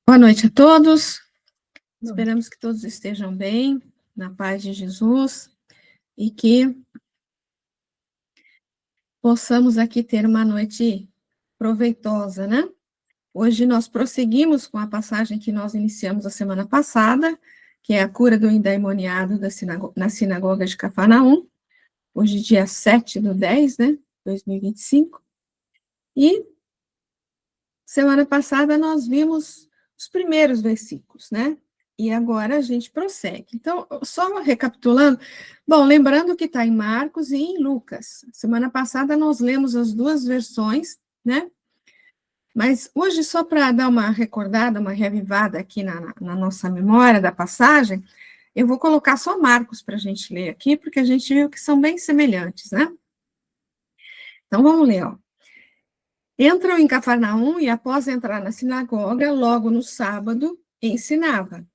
Boa noite a todos. Esperamos que todos estejam bem, na paz de Jesus, e que possamos aqui ter uma noite proveitosa, né? Hoje nós prosseguimos com a passagem que nós iniciamos a semana passada, que é a cura do endemoniado na sinagoga de Cafarnaum, hoje dia 7/10, né, 2025. E semana passada nós vimos os primeiros versículos, né? E agora a gente prossegue. Então, só recapitulando, bom, lembrando que está em Marcos e em Lucas. Semana passada nós lemos as duas versões, né? Mas hoje, só para dar uma recordada, uma reavivada aqui na nossa memória da passagem, eu vou colocar só Marcos para a gente ler aqui, porque a gente viu que são bem semelhantes, né? Então, vamos ler, ó. Entram em Cafarnaum e, após entrar na sinagoga, logo no sábado, ensinava.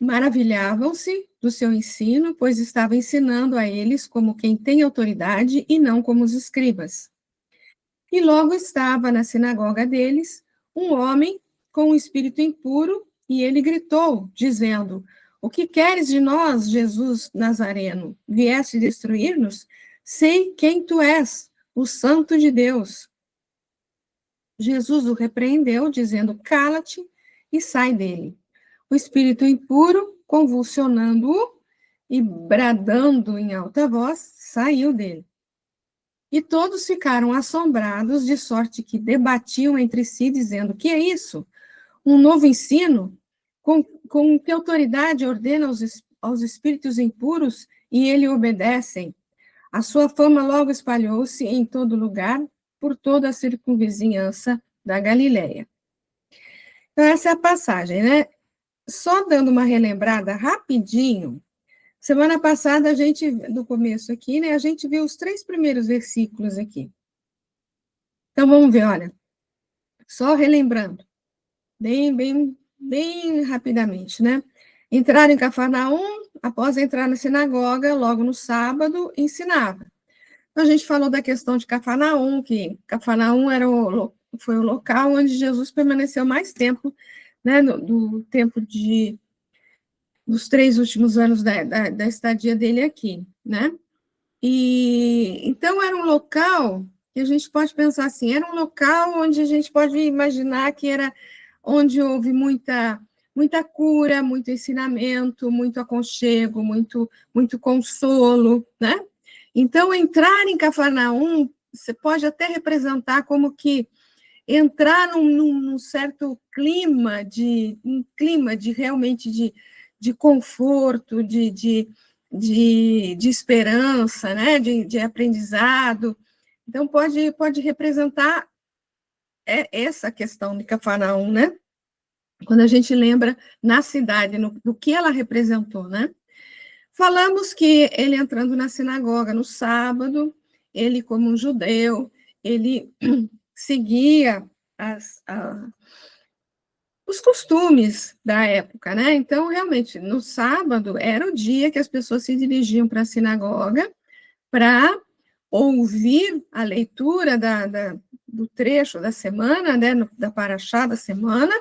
Maravilhavam-se do seu ensino, pois estava ensinando a eles como quem tem autoridade e não como os escribas. E logo estava na sinagoga deles um homem com um espírito impuro, e ele gritou, dizendo: O que queres de nós, Jesus Nazareno? Vieste destruir-nos? Sei quem tu és, o Santo de Deus. Jesus o repreendeu, dizendo: Cala-te e sai dele. O espírito impuro, convulsionando-o e bradando em alta voz, saiu dele. E todos ficaram assombrados, de sorte que debatiam entre si, dizendo: Que é isso? Um novo ensino? Com que autoridade ordena aos espíritos impuros e ele obedecem? A sua fama logo espalhou-se em todo lugar, por toda a circunvizinhança da Galileia. Então, essa é a passagem, né? Só dando uma relembrada rapidinho, semana passada, do começo aqui, né, a gente viu os 3 primeiros versículos aqui. Então, vamos ver, olha, só relembrando, bem rapidamente, né? Entraram em Cafarnaum, após entrar na sinagoga, logo no sábado, ensinava. Então, a gente falou da questão de Cafarnaum, que Cafarnaum foi o local onde Jesus permaneceu mais tempo, né, do tempo dos 3 últimos anos da estadia dele aqui, né? E então era um local que a gente pode pensar assim, era um local onde a gente pode imaginar que era onde houve muita cura, muito ensinamento, muito aconchego, muito consolo, né? Então, entrar em Cafarnaum, você pode até representar como que entrar num certo clima de realmente de conforto, de esperança, né? de aprendizado. Então, pode representar essa questão de Cafarnaum, né? Quando a gente lembra na cidade, do que ela representou, né? Falamos que ele entrando na sinagoga no sábado, ele como um judeu, ele seguia os costumes da época, né? Então, realmente, no sábado era o dia que as pessoas se dirigiam para a sinagoga para ouvir a leitura do trecho da semana, né? Da paraxá da semana,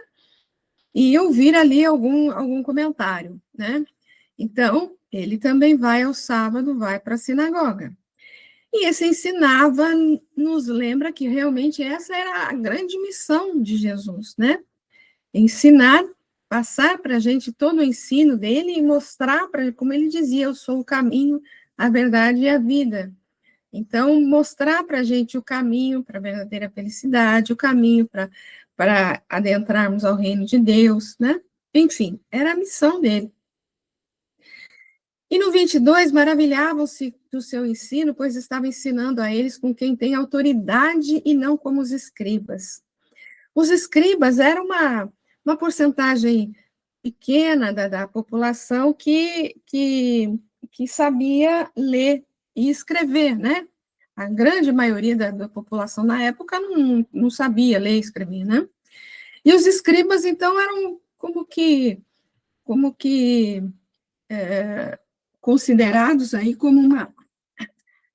e ouvir ali algum comentário, né? Então, ele também vai ao sábado, vai para a sinagoga. E esse ensinava nos lembra que realmente essa era a grande missão de Jesus, né? Ensinar, passar para a gente todo o ensino dele e mostrar para, como ele dizia, eu sou o caminho, a verdade e a vida. Então, mostrar para a gente o caminho para a verdadeira felicidade, o caminho para adentrarmos ao reino de Deus, né? Enfim, era a missão dele. E no 22, maravilhavam-se do seu ensino, pois estava ensinando a eles com quem tem autoridade e não como os escribas. Os escribas eram uma porcentagem pequena da população que sabia ler e escrever, né? A grande maioria da população na época não sabia ler e escrever, né? E os escribas, então, eram como que considerados aí como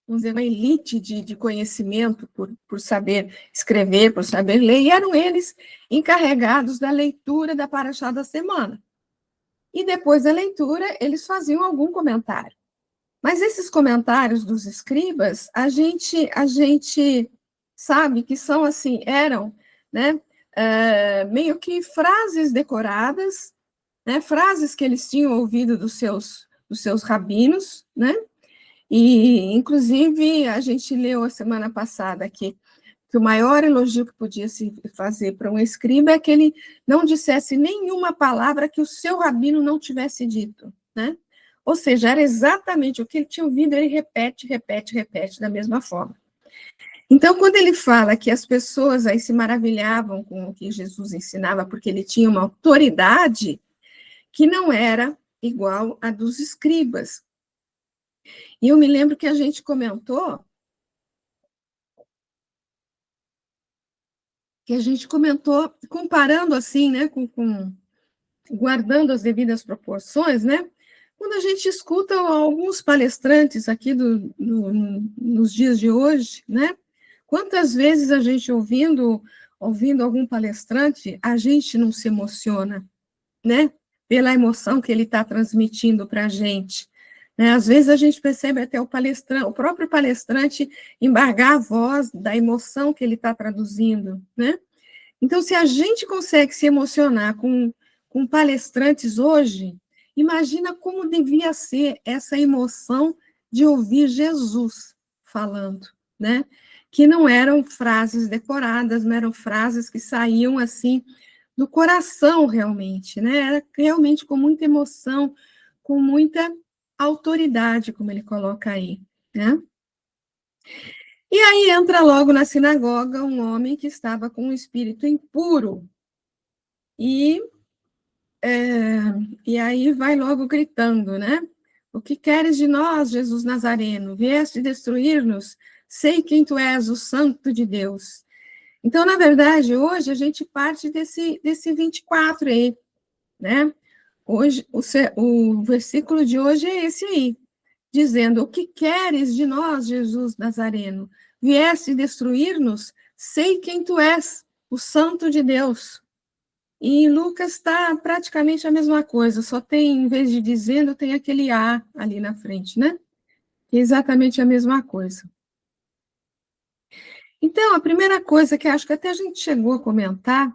vamos dizer, uma elite de conhecimento por saber escrever, por saber ler, e eram eles encarregados da leitura da Paraxá da semana. E depois da leitura, eles faziam algum comentário. Mas esses comentários dos escribas, a gente sabe que são assim, eram, né, meio que frases decoradas, né, frases que eles tinham ouvido dos seus rabinos, né, e, inclusive, a gente leu a semana passada aqui que o maior elogio que podia se fazer para um escriba é que ele não dissesse nenhuma palavra que o seu rabino não tivesse dito, né? Ou seja, era exatamente o que ele tinha ouvido, ele repete, repete, repete da mesma forma. Então, quando ele fala que as pessoas aí se maravilhavam com o que Jesus ensinava, porque ele tinha uma autoridade que não era igual a dos escribas. E eu me lembro que a gente comentou comparando assim, né, guardando as devidas proporções, né, quando a gente escuta alguns palestrantes aqui nos dias de hoje, né, quantas vezes a gente ouvindo algum palestrante, a gente não se emociona, né, pela emoção que ele está transmitindo para a gente, né, às vezes a gente percebe até o próprio palestrante embargar a voz da emoção que ele está traduzindo, né. Então, se a gente consegue se emocionar com palestrantes hoje, imagina como devia ser essa emoção de ouvir Jesus falando, né? Que não eram frases decoradas, não eram frases que saíam assim do coração realmente, né? Era realmente com muita emoção, com muita autoridade, como ele coloca aí, né? E aí entra logo na sinagoga um homem que estava com um espírito impuro. E, é, e aí vai logo gritando, né? O que queres de nós, Jesus Nazareno? Vieste destruir-nos? Sei quem tu és, o Santo de Deus. Então, na verdade, hoje a gente parte desse 24 aí, né? Hoje, o versículo de hoje é esse aí, dizendo: o que queres de nós, Jesus Nazareno? Vieste destruir-nos? Sei quem tu és, o Santo de Deus. E em Lucas está praticamente a mesma coisa, só tem, em vez de dizendo, tem aquele A ali na frente, né? Que é exatamente a mesma coisa. Então, a primeira coisa que acho que até a gente chegou a comentar,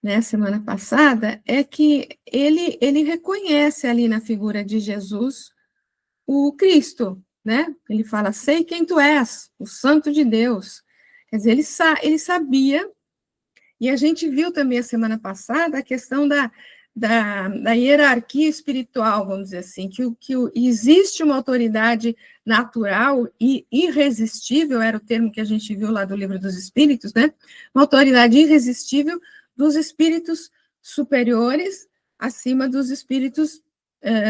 né, semana passada, é que ele reconhece ali na figura de Jesus o Cristo, né? Ele fala: sei quem tu és, o Santo de Deus. Quer dizer, ele sabia. E a gente viu também a semana passada a questão da hierarquia espiritual, vamos dizer assim, existe uma autoridade natural e irresistível, era o termo que a gente viu lá do Livro dos Espíritos, né? Uma autoridade irresistível dos espíritos superiores acima dos espíritos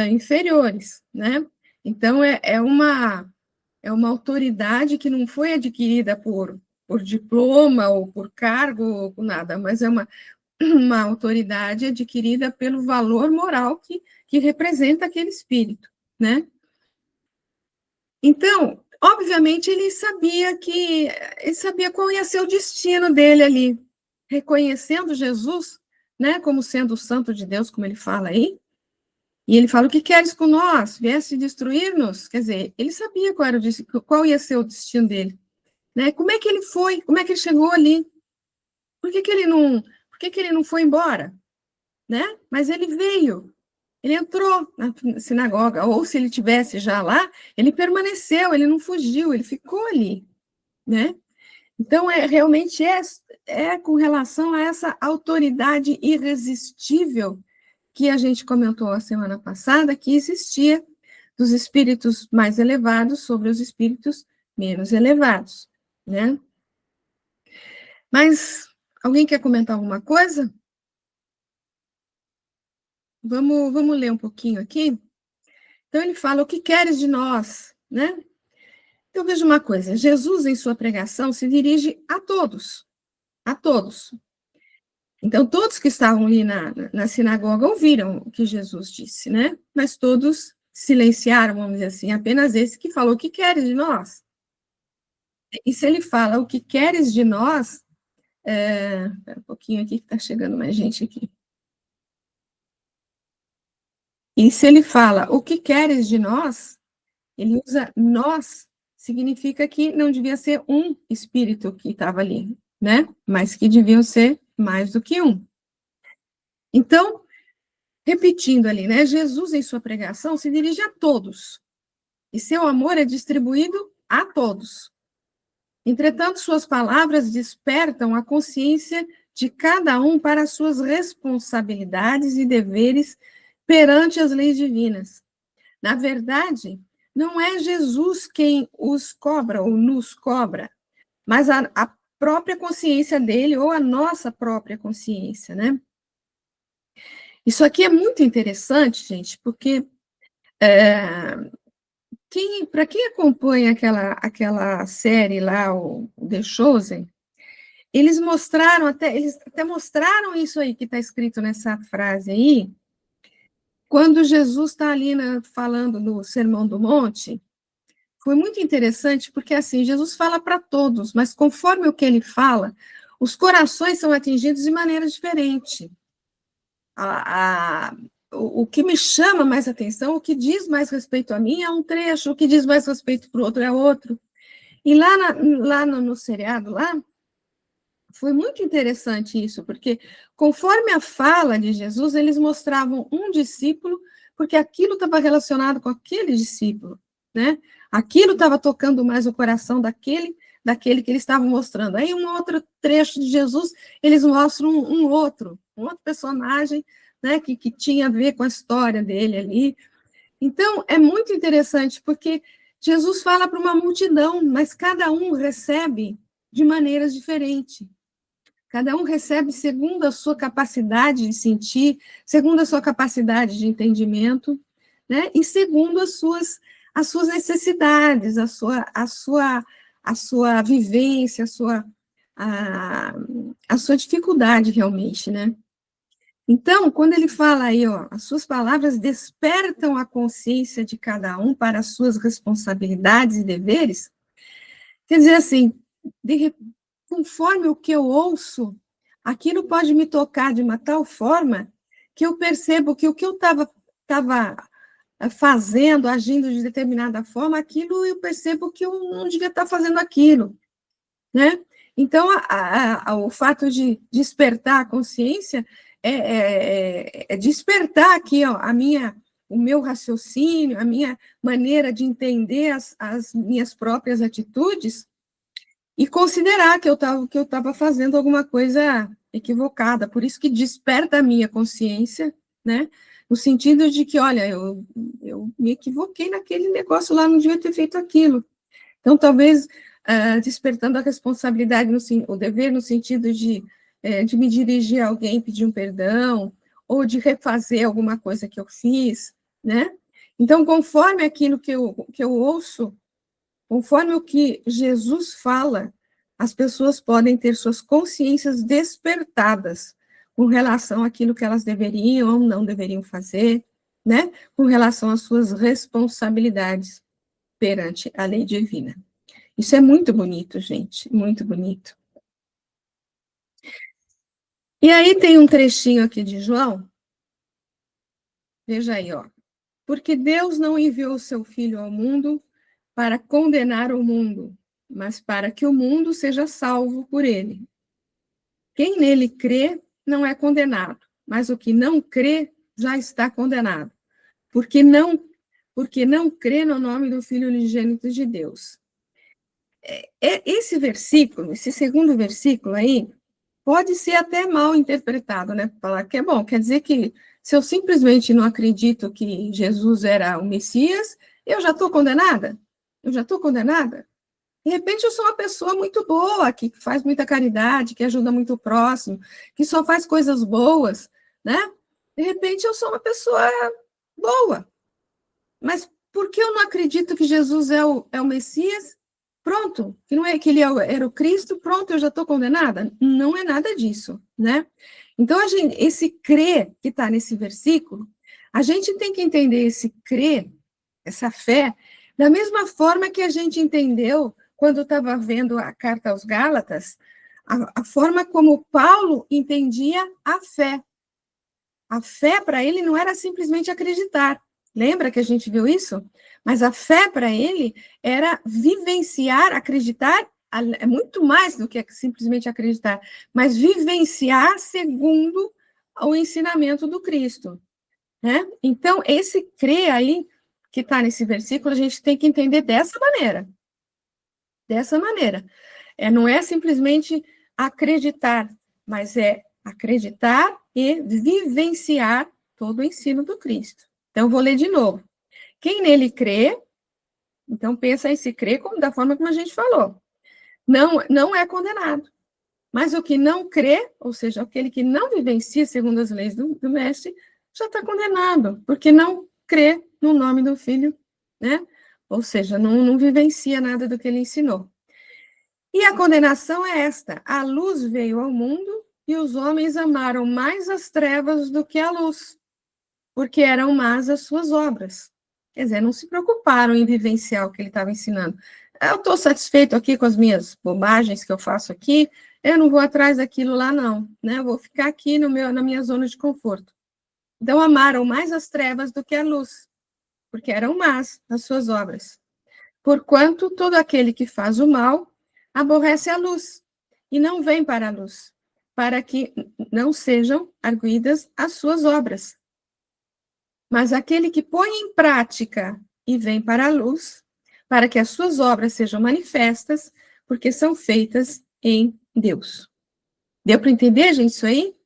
inferiores, né? Então, é uma autoridade que não foi adquirida por diploma ou por cargo ou por nada, mas é uma autoridade adquirida pelo valor moral que representa aquele espírito, né? Então, obviamente, ele sabia qual ia ser o destino dele ali, reconhecendo Jesus, né, como sendo o Santo de Deus, como ele fala aí, e ele fala: o que queres com nós? Vieste destruir-nos? Quer dizer, ele sabia qual ia ser o destino dele, né? Como é que ele foi? Como é que ele chegou ali? Por que que ele não foi embora, né? Mas ele veio, ele entrou na sinagoga, ou se ele tivesse já lá, ele permaneceu, ele não fugiu, ele ficou ali, né? Então, realmente é com relação a essa autoridade irresistível que a gente comentou a semana passada, que existia dos espíritos mais elevados sobre os espíritos menos elevados, né? Mas alguém quer comentar alguma coisa? Vamos ler um pouquinho aqui. Então, ele fala: o que queres de nós, né? Então, veja uma coisa: Jesus, em sua pregação, se dirige a todos, a todos. Então, todos que estavam ali na sinagoga ouviram o que Jesus disse, né? Mas todos silenciaram, vamos dizer assim, apenas esse que falou: o que queres de nós? E se ele fala: o que queres de nós, espera um pouquinho aqui, que está chegando mais gente aqui. E se ele fala: o que queres de nós, ele usa nós, significa que não devia ser um espírito que estava ali, né? Mas que deviam ser mais do que um. Então, repetindo ali, né? Jesus, em sua pregação, se dirige a todos. E seu amor é distribuído a todos. Entretanto, suas palavras despertam a consciência de cada um para as suas responsabilidades e deveres perante as leis divinas. Na verdade, não é Jesus quem os cobra ou nos cobra, mas a própria consciência dele ou a nossa própria consciência, né? Isso aqui é muito interessante, gente, porque para quem acompanha aquela série lá, o The Chosen, eles até mostraram isso aí que está escrito nessa frase aí, quando Jesus está ali, né, falando no Sermão do Monte. Foi muito interessante, porque assim, Jesus fala para todos, mas conforme o que ele fala, os corações são atingidos de maneira diferente. O que me chama mais atenção, o que diz mais respeito a mim é um trecho, o que diz mais respeito para o outro é outro. E lá no seriado, lá, foi muito interessante isso, porque conforme a fala de Jesus, eles mostravam um discípulo, porque aquilo estava relacionado com aquele discípulo, né? Aquilo estava tocando mais o coração daquele que eles estavam mostrando. Aí um outro trecho de Jesus, eles mostram um outro personagem, né, que tinha a ver com a história dele ali. Então, é muito interessante, porque Jesus fala para uma multidão, mas cada um recebe de maneiras diferentes. Cada um recebe segundo a sua capacidade de sentir, segundo a sua capacidade de entendimento, né? E segundo as suas necessidades, a sua vivência, a sua dificuldade realmente, né? Então, quando ele fala aí, ó, as suas palavras despertam a consciência de cada um para as suas responsabilidades e deveres, quer dizer assim, conforme o que eu ouço, aquilo pode me tocar de uma tal forma que eu percebo que o que eu estava fazendo, agindo de determinada forma, aquilo eu percebo que eu não devia estar fazendo aquilo, né? Então, o fato de despertar a consciência é despertar aqui, ó, o meu raciocínio, a minha maneira de entender as minhas próprias atitudes, e considerar que eu estava fazendo alguma coisa equivocada, por isso que desperta a minha consciência, né, no sentido de que, olha, eu me equivoquei naquele negócio lá, não devia ter feito aquilo. Então, talvez, despertando a responsabilidade, o dever no sentido de me dirigir a alguém, pedir um perdão, ou de refazer alguma coisa que eu fiz, né? Então, conforme aquilo que eu ouço, conforme o que Jesus fala, as pessoas podem ter suas consciências despertadas com relação àquilo que elas deveriam ou não deveriam fazer, né? Com relação às suas responsabilidades perante a lei divina. Isso é muito bonito, gente, muito bonito. E aí tem um trechinho aqui de João, veja aí, ó. Porque Deus não enviou o seu Filho ao mundo para condenar o mundo, mas para que o mundo seja salvo por ele. Quem nele crê não é condenado, mas o que não crê já está condenado, porque não crê no nome do Filho unigênito de Deus. Esse versículo, esse segundo versículo aí, pode ser até mal interpretado, né? Falar que é bom, quer dizer que se eu simplesmente não acredito que Jesus era o Messias, eu já estou condenada? Eu já estou condenada? De repente eu sou uma pessoa muito boa, que faz muita caridade, que ajuda muito o próximo, que só faz coisas boas, né? De repente eu sou uma pessoa boa. Mas por que eu não acredito que Jesus é o Messias? Pronto, que não é que ele era o Cristo, pronto, eu já estou condenada? Não é nada disso, né? Então, esse crer que está nesse versículo, a gente tem que entender esse crer essa fé, da mesma forma que a gente entendeu quando estava vendo a carta aos Gálatas, a forma como Paulo entendia a fé. A fé para ele não era simplesmente acreditar. Lembra que a gente viu isso? Mas a fé para ele era vivenciar, acreditar, é muito mais do que simplesmente acreditar, mas vivenciar segundo o ensinamento do Cristo. Né? Então, esse crer aí, que está nesse versículo, a gente tem que entender dessa maneira. Dessa maneira. Não é simplesmente acreditar, mas é acreditar e vivenciar todo o ensino do Cristo. Então, vou ler de novo. Quem nele crê, então pensa em se crer como, da forma como a gente falou, não é condenado. Mas o que não crê, ou seja, aquele que não vivencia segundo as leis do Mestre, já está condenado, porque não crê no nome do Filho, né? Ou seja, não vivencia nada do que ele ensinou. E a condenação é esta: a luz veio ao mundo e os homens amaram mais as trevas do que a luz, porque eram más as suas obras. Quer dizer, não se preocuparam em vivenciar o que ele estava ensinando. Eu estou satisfeito aqui com as minhas bobagens que eu faço aqui, eu não vou atrás daquilo lá, não, né? Eu vou ficar aqui na minha zona de conforto. Então, amaram mais as trevas do que a luz, porque eram más as suas obras. Porquanto todo aquele que faz o mal aborrece a luz e não vem para a luz, para que não sejam arguidas as suas obras. Mas aquele que põe em prática e vem para a luz, para que as suas obras sejam manifestas, porque são feitas em Deus. Deu para entender, gente, isso aí?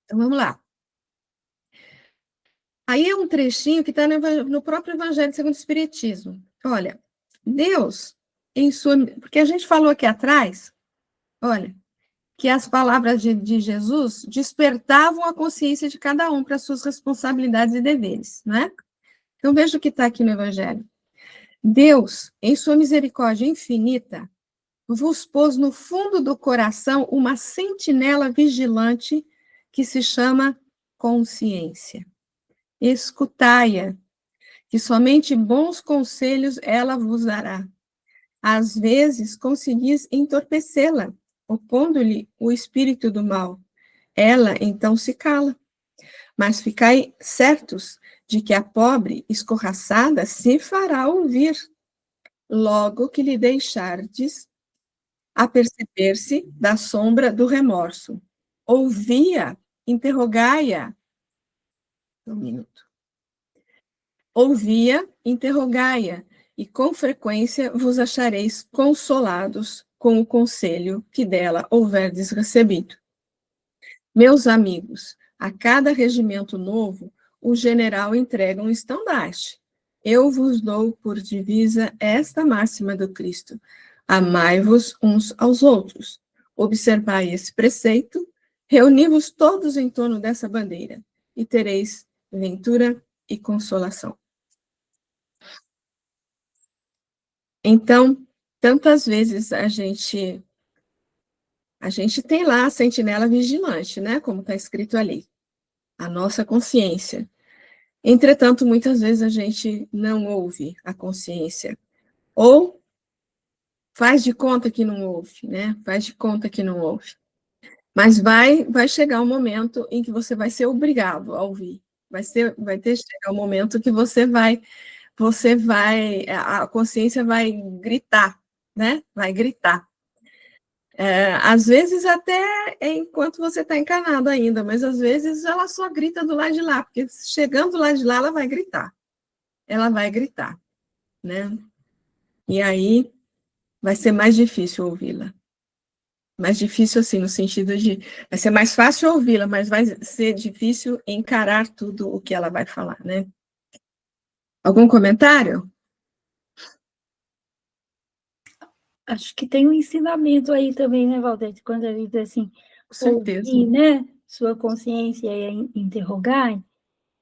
Então, vamos lá. Aí é um trechinho que está no próprio Evangelho segundo o Espiritismo. Olha, Deus, em sua... Porque a gente falou aqui atrás, olha, que as palavras de Jesus despertavam a consciência de cada um para suas responsabilidades e deveres, né? Então, veja o que está aqui no Evangelho. Deus, em sua misericórdia infinita, vos pôs no fundo do coração uma sentinela vigilante que se chama consciência. Escutai-a, que somente bons conselhos ela vos dará. Às vezes conseguis entorpecê-la, opondo-lhe o espírito do mal. Ela então se cala. Mas ficai certos de que a pobre escorraçada se fará ouvir, logo que lhe deixardes aperceber-se da sombra do remorso. Ouvia, interrogai-a. Um minuto. Ouvia, interrogai-a, e com frequência vos achareis consolados com o conselho que dela houverdes recebido. Meus amigos, a cada regimento novo, o general entrega um estandarte. Eu vos dou por divisa esta máxima do Cristo: amai-vos uns aos outros. Observai esse preceito, reuni-vos todos em torno dessa bandeira, e tereis ventura e consolação. Então, tantas vezes a gente tem lá a sentinela vigilante, né? Como está escrito ali, a nossa consciência. Entretanto, muitas vezes a gente não ouve a consciência, ou faz de conta que não ouve, né? Faz de conta que não ouve. Mas vai chegar um momento em que você vai ser obrigado a ouvir. Vai ter que chegar um momento que a consciência vai gritar, né? Vai gritar. Às vezes até enquanto você está encanado ainda, mas às vezes ela só grita do lado de lá, porque chegando do lado de lá, ela vai gritar. Ela vai gritar, né? E aí vai ser mais difícil ouvi-la. Mais difícil, assim, no sentido de... Vai ser mais fácil ouvi-la, mas vai ser difícil encarar tudo o que ela vai falar, né? Algum comentário? Acho que tem um ensinamento aí também, né, Valdete? Quando ele diz assim, Com certeza. ouvir, né, sua consciência e interrogar.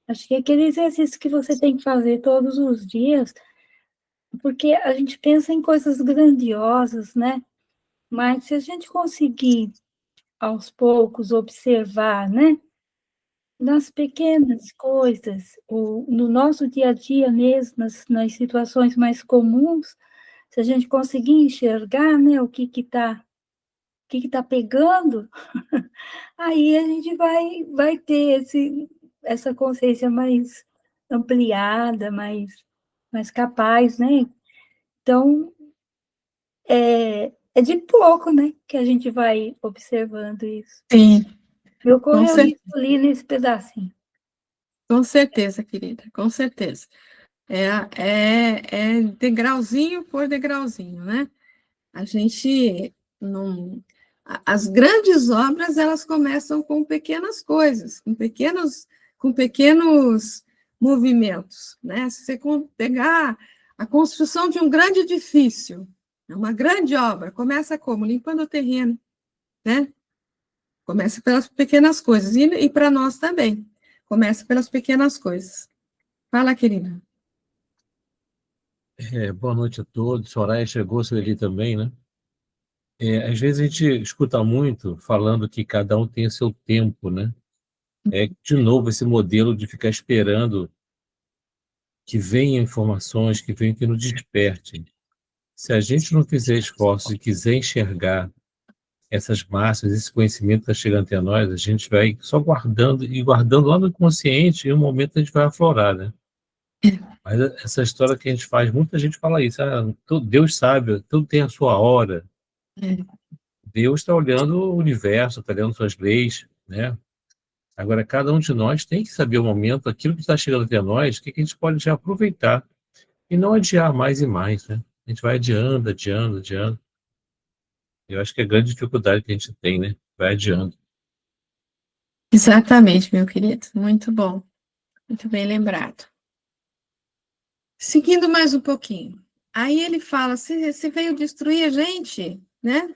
Acho que é aquele exercício que você tem que fazer todos os dias, porque a gente pensa em coisas grandiosas, né? Mas se a gente conseguir, aos poucos, observar, né? nas pequenas coisas, ou no nosso dia a dia mesmo, nas situações mais comuns, se a gente conseguir enxergar, né, o que está pegando, aí a gente vai ter essa consciência mais ampliada, mais capaz, né? Então, é de pouco, né, que a gente vai observando isso. Sim, Me com ocorreu certeza. isso ali nesse pedacinho. Com certeza, querida, com certeza. É degrauzinho por degrauzinho, né? A gente não. As grandes obras, elas começam com pequenas coisas, com pequenos movimentos, né? Se você pegar a construção de um grande edifício, é uma grande obra, começa como? Limpando o terreno, né? Começa pelas pequenas coisas, e para nós também, começa pelas pequenas coisas. Fala, querida. Boa noite a todos. Soraya chegou, Sueli também, né? Às vezes a gente escuta muito falando que cada um tem o seu tempo, né? De novo, esse modelo de ficar esperando que venham informações, que nos despertem. Se a gente não fizer esforços e quiser enxergar essas massas, esse conhecimento que está chegando até nós, a gente vai só guardando e guardando lá no inconsciente, e um momento a gente vai aflorar, né? Mas essa história que a gente faz, muita gente fala isso, Deus sabe, tudo tem a sua hora. É, Deus está olhando o universo, está olhando suas leis, né? Agora, cada um de nós tem que saber o momento, aquilo que está chegando até nós, o que a gente pode já aproveitar e não adiar mais e mais, né? A gente vai adiando, adiando, adiando. Eu acho que é a grande dificuldade que a gente tem, né? Vai adiando. exatamente, meu querido. Muito bom. Muito bem lembrado. Seguindo mais um pouquinho. Aí ele fala: você veio destruir a gente, né?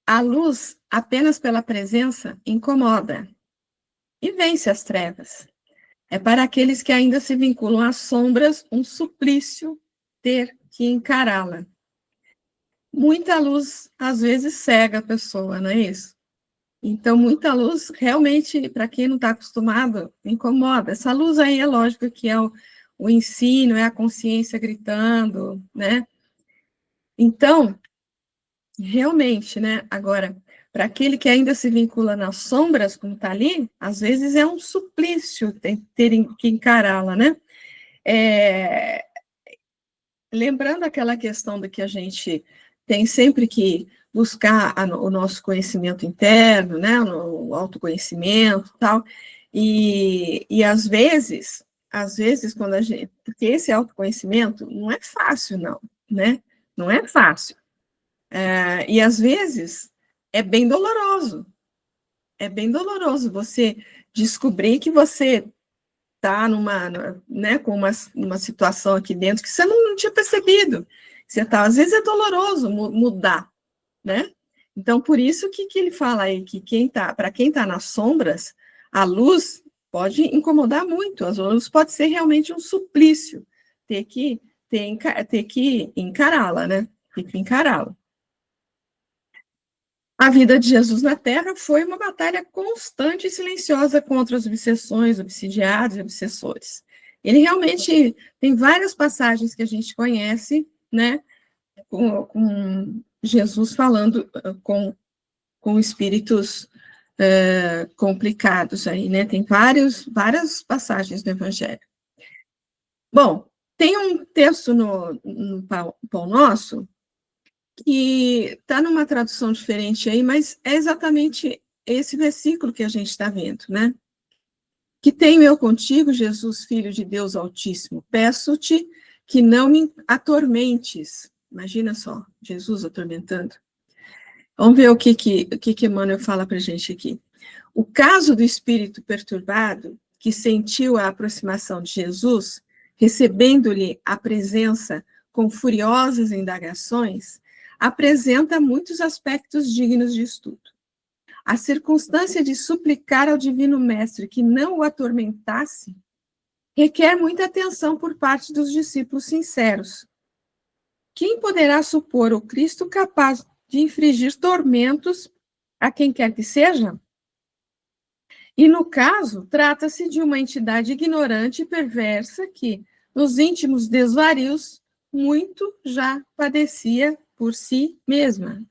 A luz, apenas pela presença, incomoda e vence as trevas. É para aqueles que ainda se vinculam às sombras um suplício ter que encará-la. Muita luz, às vezes, cega a pessoa, não é isso? Então, muita luz, realmente, para quem não está acostumado, incomoda. Essa luz aí é lógico que é o ensino, é a consciência gritando, né? Então, realmente, né? Agora, para aquele que ainda se vincula nas sombras, como está ali, às vezes é um suplício ter que encará-la, né? É, lembrando aquela questão de que a gente tem sempre que buscar o nosso conhecimento interno, né, o autoconhecimento e tal, e às vezes, quando a gente, porque esse autoconhecimento não é fácil, não, né, não é fácil, e às vezes é bem doloroso você descobrir que você está né, com uma situação aqui dentro que você não tinha percebido. Você tá, às vezes é doloroso mudar, né? Então, por isso que ele fala aí que para quem está nas sombras, a luz pode incomodar muito, a luz pode ser realmente um suplício, ter que encará-la, né? Ter que encará-la. A vida de Jesus na Terra foi uma batalha constante e silenciosa contra as obsessões, obsidiados e obsessores. Ele realmente tem várias passagens que a gente conhece, né, com Jesus falando com espíritos complicados aí, né, tem várias passagens do Evangelho. Bom, tem um texto no Pão Nosso, que está numa tradução diferente aí, mas é exatamente esse versículo que a gente está vendo, né? Que tenho eu contigo, Jesus, Filho de Deus Altíssimo, peço-te que não me atormentes. Imagina só, Jesus atormentando. Vamos ver o que Emmanuel fala para a gente aqui. O caso do espírito perturbado, que sentiu a aproximação de Jesus, recebendo-lhe a presença com furiosas indagações, apresenta muitos aspectos dignos de estudo. A circunstância de suplicar ao Divino Mestre que não o atormentasse requer muita atenção por parte dos discípulos sinceros. Quem poderá supor o Cristo capaz de infligir tormentos a quem quer que seja? E, no caso, trata-se de uma entidade ignorante e perversa que, nos íntimos desvarios, muito já padecia por si mesma.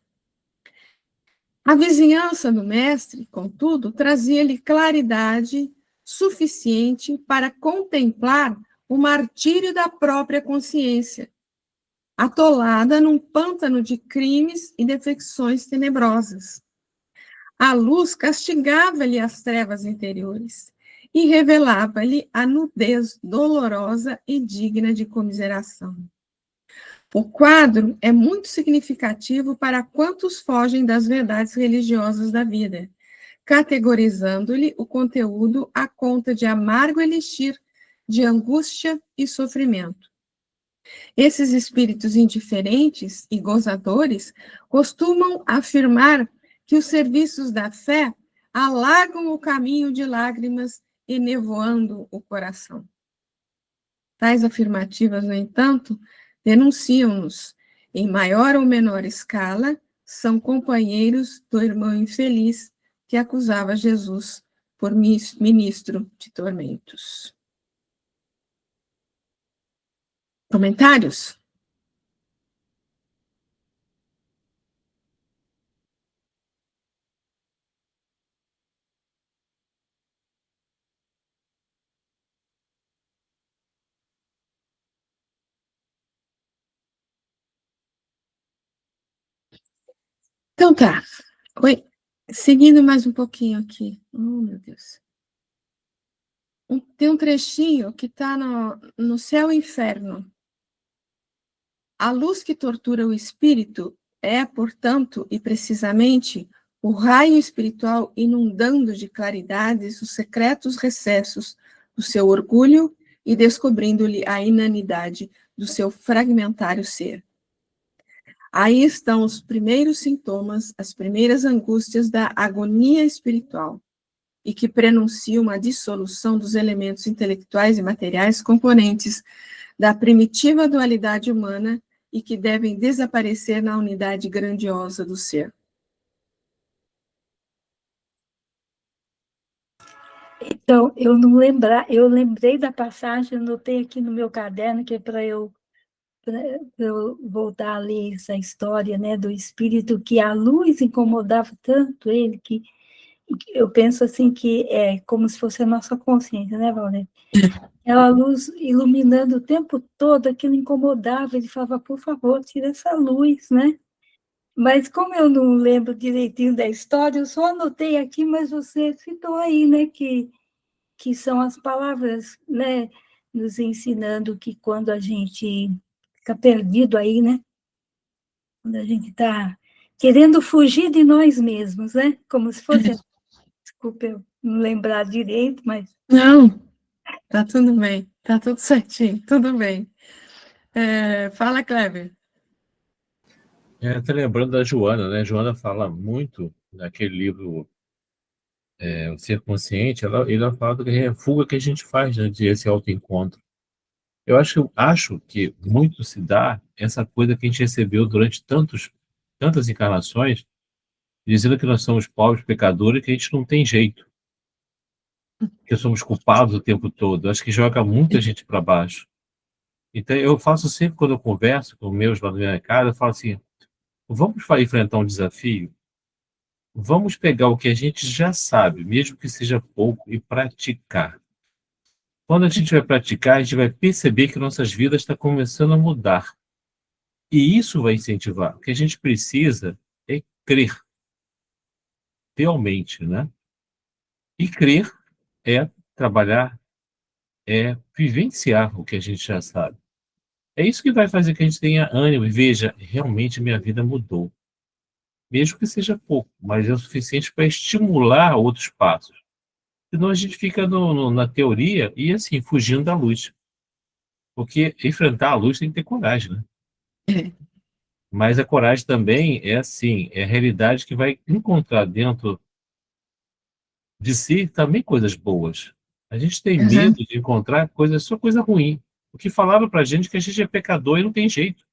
A vizinhança do mestre, contudo, trazia-lhe claridade suficiente para contemplar o martírio da própria consciência, atolada num pântano de crimes e defecções tenebrosas. A luz castigava-lhe as trevas interiores e revelava-lhe a nudez dolorosa e digna de comiseração. O quadro é muito significativo para quantos fogem das verdades religiosas da vida, categorizando-lhe o conteúdo à conta de amargo elixir de angústia e sofrimento. Esses espíritos indiferentes e gozadores costumam afirmar que os serviços da fé alagam o caminho de lágrimas, enevoando o coração. Tais afirmativas, no entanto, denunciam-nos, em maior ou menor escala, são companheiros do irmão infeliz que acusava Jesus por ministro de tormentos. Comentários? Então tá. Oi. Seguindo mais um pouquinho aqui. Oh, meu Deus. Tem um trechinho que está no Céu e Inferno. A luz que tortura o espírito é, portanto, e precisamente, o raio espiritual inundando de claridades os secretos recessos do seu orgulho e descobrindo-lhe a inanidade do seu fragmentário ser. Aí estão os primeiros sintomas, as primeiras angústias da agonia espiritual, e que prenunciam a dissolução dos elementos intelectuais e materiais componentes da primitiva dualidade humana e que devem desaparecer na unidade grandiosa do ser. Então, eu lembrei da passagem, anotei aqui no meu caderno, que é para eu voltar a ler essa história, né, do espírito, que a luz incomodava tanto ele, que eu penso assim que é como se fosse a nossa consciência, né, Valdir? Aquela luz iluminando o tempo todo, aquilo incomodava, ele falava, por favor, tira essa luz, né? Mas como eu não lembro direitinho da história, eu só anotei aqui, mas você citou aí, né, que são as palavras, né, nos ensinando que quando a gente fica perdido aí, né, quando a gente está querendo fugir de nós mesmos, né, como se fosse, desculpa eu não lembrar direito, mas... Não, tá tudo bem, tá tudo certinho, tudo bem. Fala, Kleber. Tá lembrando da Joana, né? Joana fala muito naquele livro O Ser Consciente, ela fala da fuga que a gente faz, né, de esse autoencontro. Eu acho que muito se dá essa coisa que a gente recebeu durante tantas encarnações, dizendo que nós somos pobres pecadores e que a gente não tem jeito, que somos culpados o tempo todo. Eu acho que joga muita gente para baixo. Então, eu faço sempre, quando eu converso com meus lá na minha casa, eu falo assim, vamos enfrentar um desafio? Vamos pegar o que a gente já sabe, mesmo que seja pouco, e praticar. Quando a gente vai praticar, a gente vai perceber que nossas vidas estão começando a mudar. E isso vai incentivar. O que a gente precisa é crer, realmente, né? E crer é trabalhar, é vivenciar o que a gente já sabe. É isso que vai fazer que a gente tenha ânimo e veja, realmente minha vida mudou. Mesmo que seja pouco, mas é o suficiente para estimular outros passos. Senão a gente fica na teoria e, assim, fugindo da luz. Porque enfrentar a luz tem que ter coragem, né? Mas a coragem também é assim, é a realidade que vai encontrar dentro de si também coisas boas. A gente tem medo de encontrar só coisa ruim. O que falaram pra gente é que a gente é pecador e não tem jeito.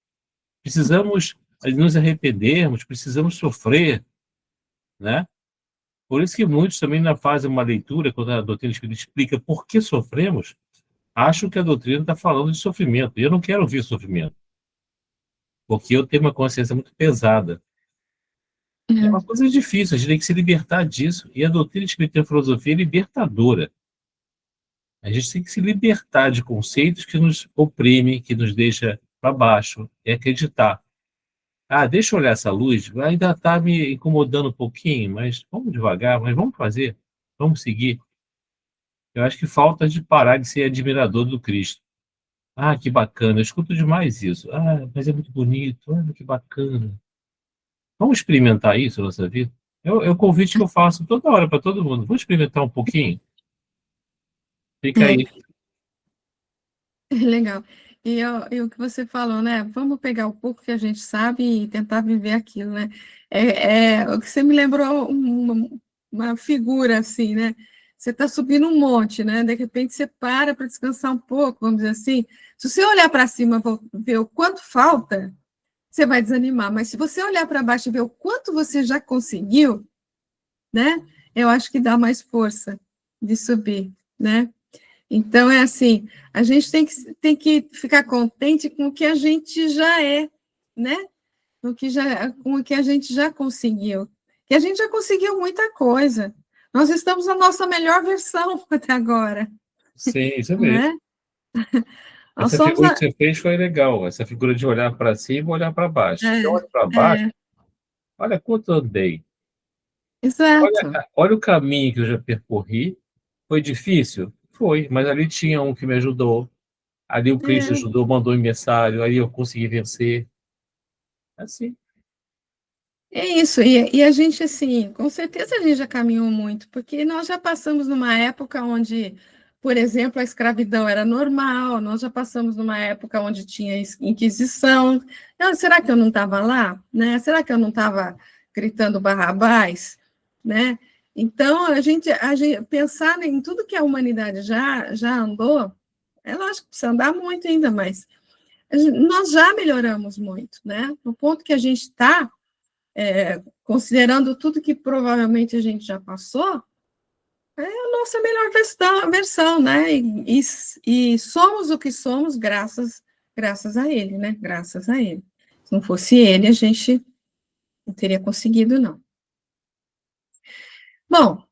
Precisamos nos arrependermos, precisamos sofrer, né? Por isso que muitos também não fazem uma leitura, quando a doutrina espírita explica por que sofremos, acham que a doutrina está falando de sofrimento. E eu não quero ouvir sofrimento, porque eu tenho uma consciência muito pesada. É uma coisa difícil, a gente tem que se libertar disso. E a doutrina espírita e a filosofia é libertadora. A gente tem que se libertar de conceitos que nos oprimem, que nos deixa para baixo, e acreditar. Ah, deixa eu olhar essa luz, ainda está me incomodando um pouquinho, mas vamos devagar, mas vamos fazer, vamos seguir. Eu acho que falta de parar de ser admirador do Cristo. Ah, que bacana, eu escuto demais isso. Ah, mas é muito bonito, ah, que bacana. Vamos experimentar isso na nossa vida? É o convite que eu faço toda hora para todo mundo. Vamos experimentar um pouquinho? Fica aí. Legal. E o que você falou, né? Vamos pegar o pouco que a gente sabe e tentar viver aquilo, né? O que você me lembrou uma figura assim, né? Você está subindo um monte, né? De repente você para descansar um pouco, vamos dizer assim. Se você olhar para cima e ver o quanto falta, você vai desanimar. Mas se você olhar para baixo e ver o quanto você já conseguiu, né? Eu acho que dá mais força de subir, né? Então, é assim, a gente tem que ficar contente com o que a gente já é, né? Com o que a gente já conseguiu. Que a gente já conseguiu muita coisa. Nós estamos na nossa melhor versão até agora, Sim, isso mesmo. né? Nós Essa somos figura que você fez foi legal. Essa figura de olhar para cima e olhar para baixo. Se eu olho para baixo, olha quanto eu andei. Exato. Olha o caminho que eu já percorri. Foi difícil? Foi, mas ali tinha um que me ajudou. Ali o Cristo ajudou, mandou um emissário, aí eu consegui vencer. Assim. É isso, e a gente, assim, com certeza a gente já caminhou muito, porque nós já passamos numa época onde, por exemplo, a escravidão era normal, nós já passamos numa época onde tinha Inquisição. Será que eu não estava lá? Né? Será que eu não estava gritando Barrabás? Né? Então, a gente pensar em tudo que a humanidade já andou, é lógico que precisa andar muito ainda, mas nós já melhoramos muito, né? No ponto que a gente está, considerando tudo que provavelmente a gente já passou, é a nossa melhor versão, né? E somos o que somos graças a ele, né? Graças a ele. Se não fosse ele, a gente não teria conseguido, não. Bom,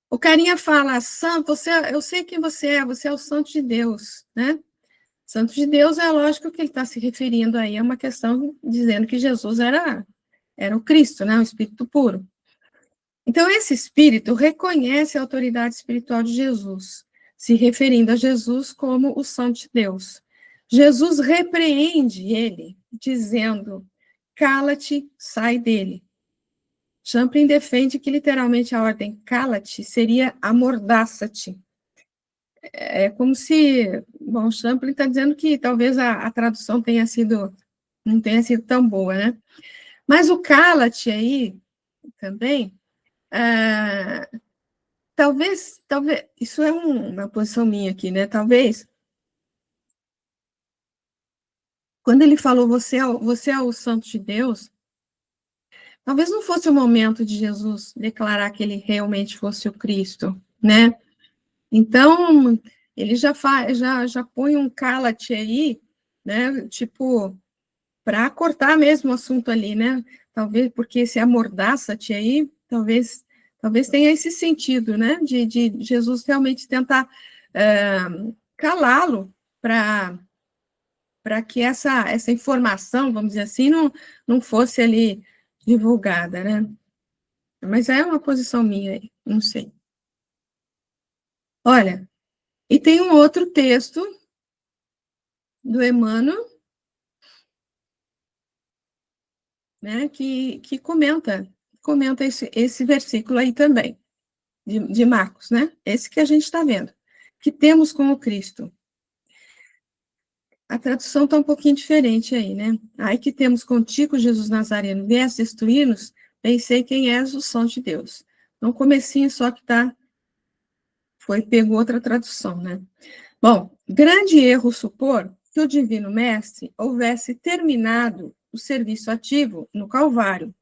o carinha fala, santo, eu sei quem você é o santo de Deus, né? Santo de Deus é lógico que ele está se referindo aí a uma questão dizendo que Jesus era o Cristo, né? O Espírito puro. Então, esse espírito reconhece a autoridade espiritual de Jesus, se referindo a Jesus como o Santo de Deus. Jesus repreende ele, dizendo, cala-te, sai dele. Champlin defende que, literalmente, a ordem cala-te seria amordaça-te. É como se... Bom, Champlin está dizendo que talvez a tradução não tenha sido tão boa, né? Mas o cala-te aí, também... talvez, isso é uma posição minha aqui, né? Talvez, quando ele falou você é o santo de Deus, talvez não fosse o momento de Jesus declarar que ele realmente fosse o Cristo, né? Então, ele já põe um cala-te aí, né? Tipo, para cortar mesmo o assunto ali, né? Talvez, porque esse amordaça-te aí, talvez tenha esse sentido, né? De Jesus realmente tentar calá-lo para que essa informação, vamos dizer assim, não fosse ali divulgada, né? Mas é uma posição minha aí, não sei. Olha, e tem um outro texto do Emmanuel, né, que comenta esse versículo aí também, de Marcos, né? Esse que a gente está vendo. Que temos com o Cristo. A tradução está um pouquinho diferente aí, né? Aí que temos contigo, Jesus Nazareno, vieste destruir-nos, bem sei quem és, o Santo de Deus. Então, comecinho só que pegou outra tradução, né? Bom, grande erro supor que o Divino Mestre houvesse terminado o serviço ativo no Calvário,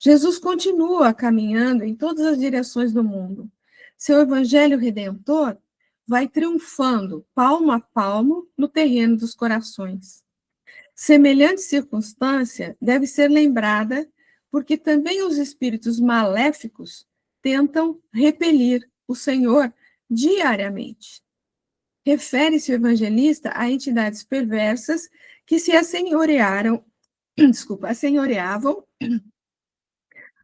Jesus continua caminhando em todas as direções do mundo. Seu evangelho redentor vai triunfando, palmo a palmo, no terreno dos corações. Semelhante circunstância deve ser lembrada, porque também os espíritos maléficos tentam repelir o Senhor diariamente. Refere-se o evangelista a entidades perversas que se assenhoreavam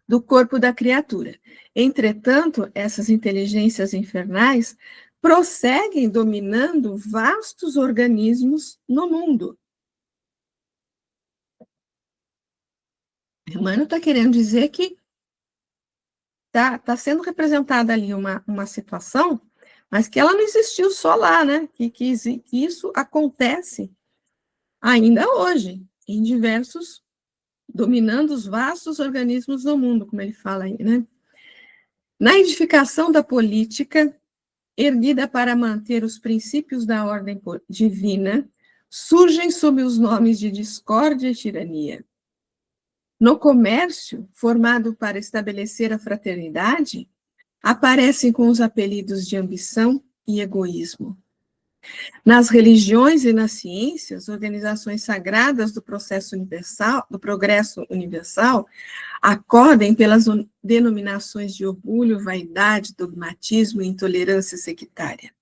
do corpo da criatura. Entretanto, essas inteligências infernais prosseguem dominando vastos organismos no mundo. Emmanuel está querendo dizer que está sendo representada ali uma situação, mas que ela não existiu só lá, né? Que isso acontece ainda hoje, em diversos, dominando os vastos organismos do mundo, como ele fala aí, né? Na edificação da política, erguida para manter os princípios da ordem divina, surgem sob os nomes de discórdia e tirania. No comércio, formado para estabelecer a fraternidade, aparecem com os apelidos de ambição e egoísmo. Nas religiões e nas ciências, organizações sagradas do processo universal, do progresso universal, acodem pelas denominações de orgulho, vaidade, dogmatismo e intolerância sectária.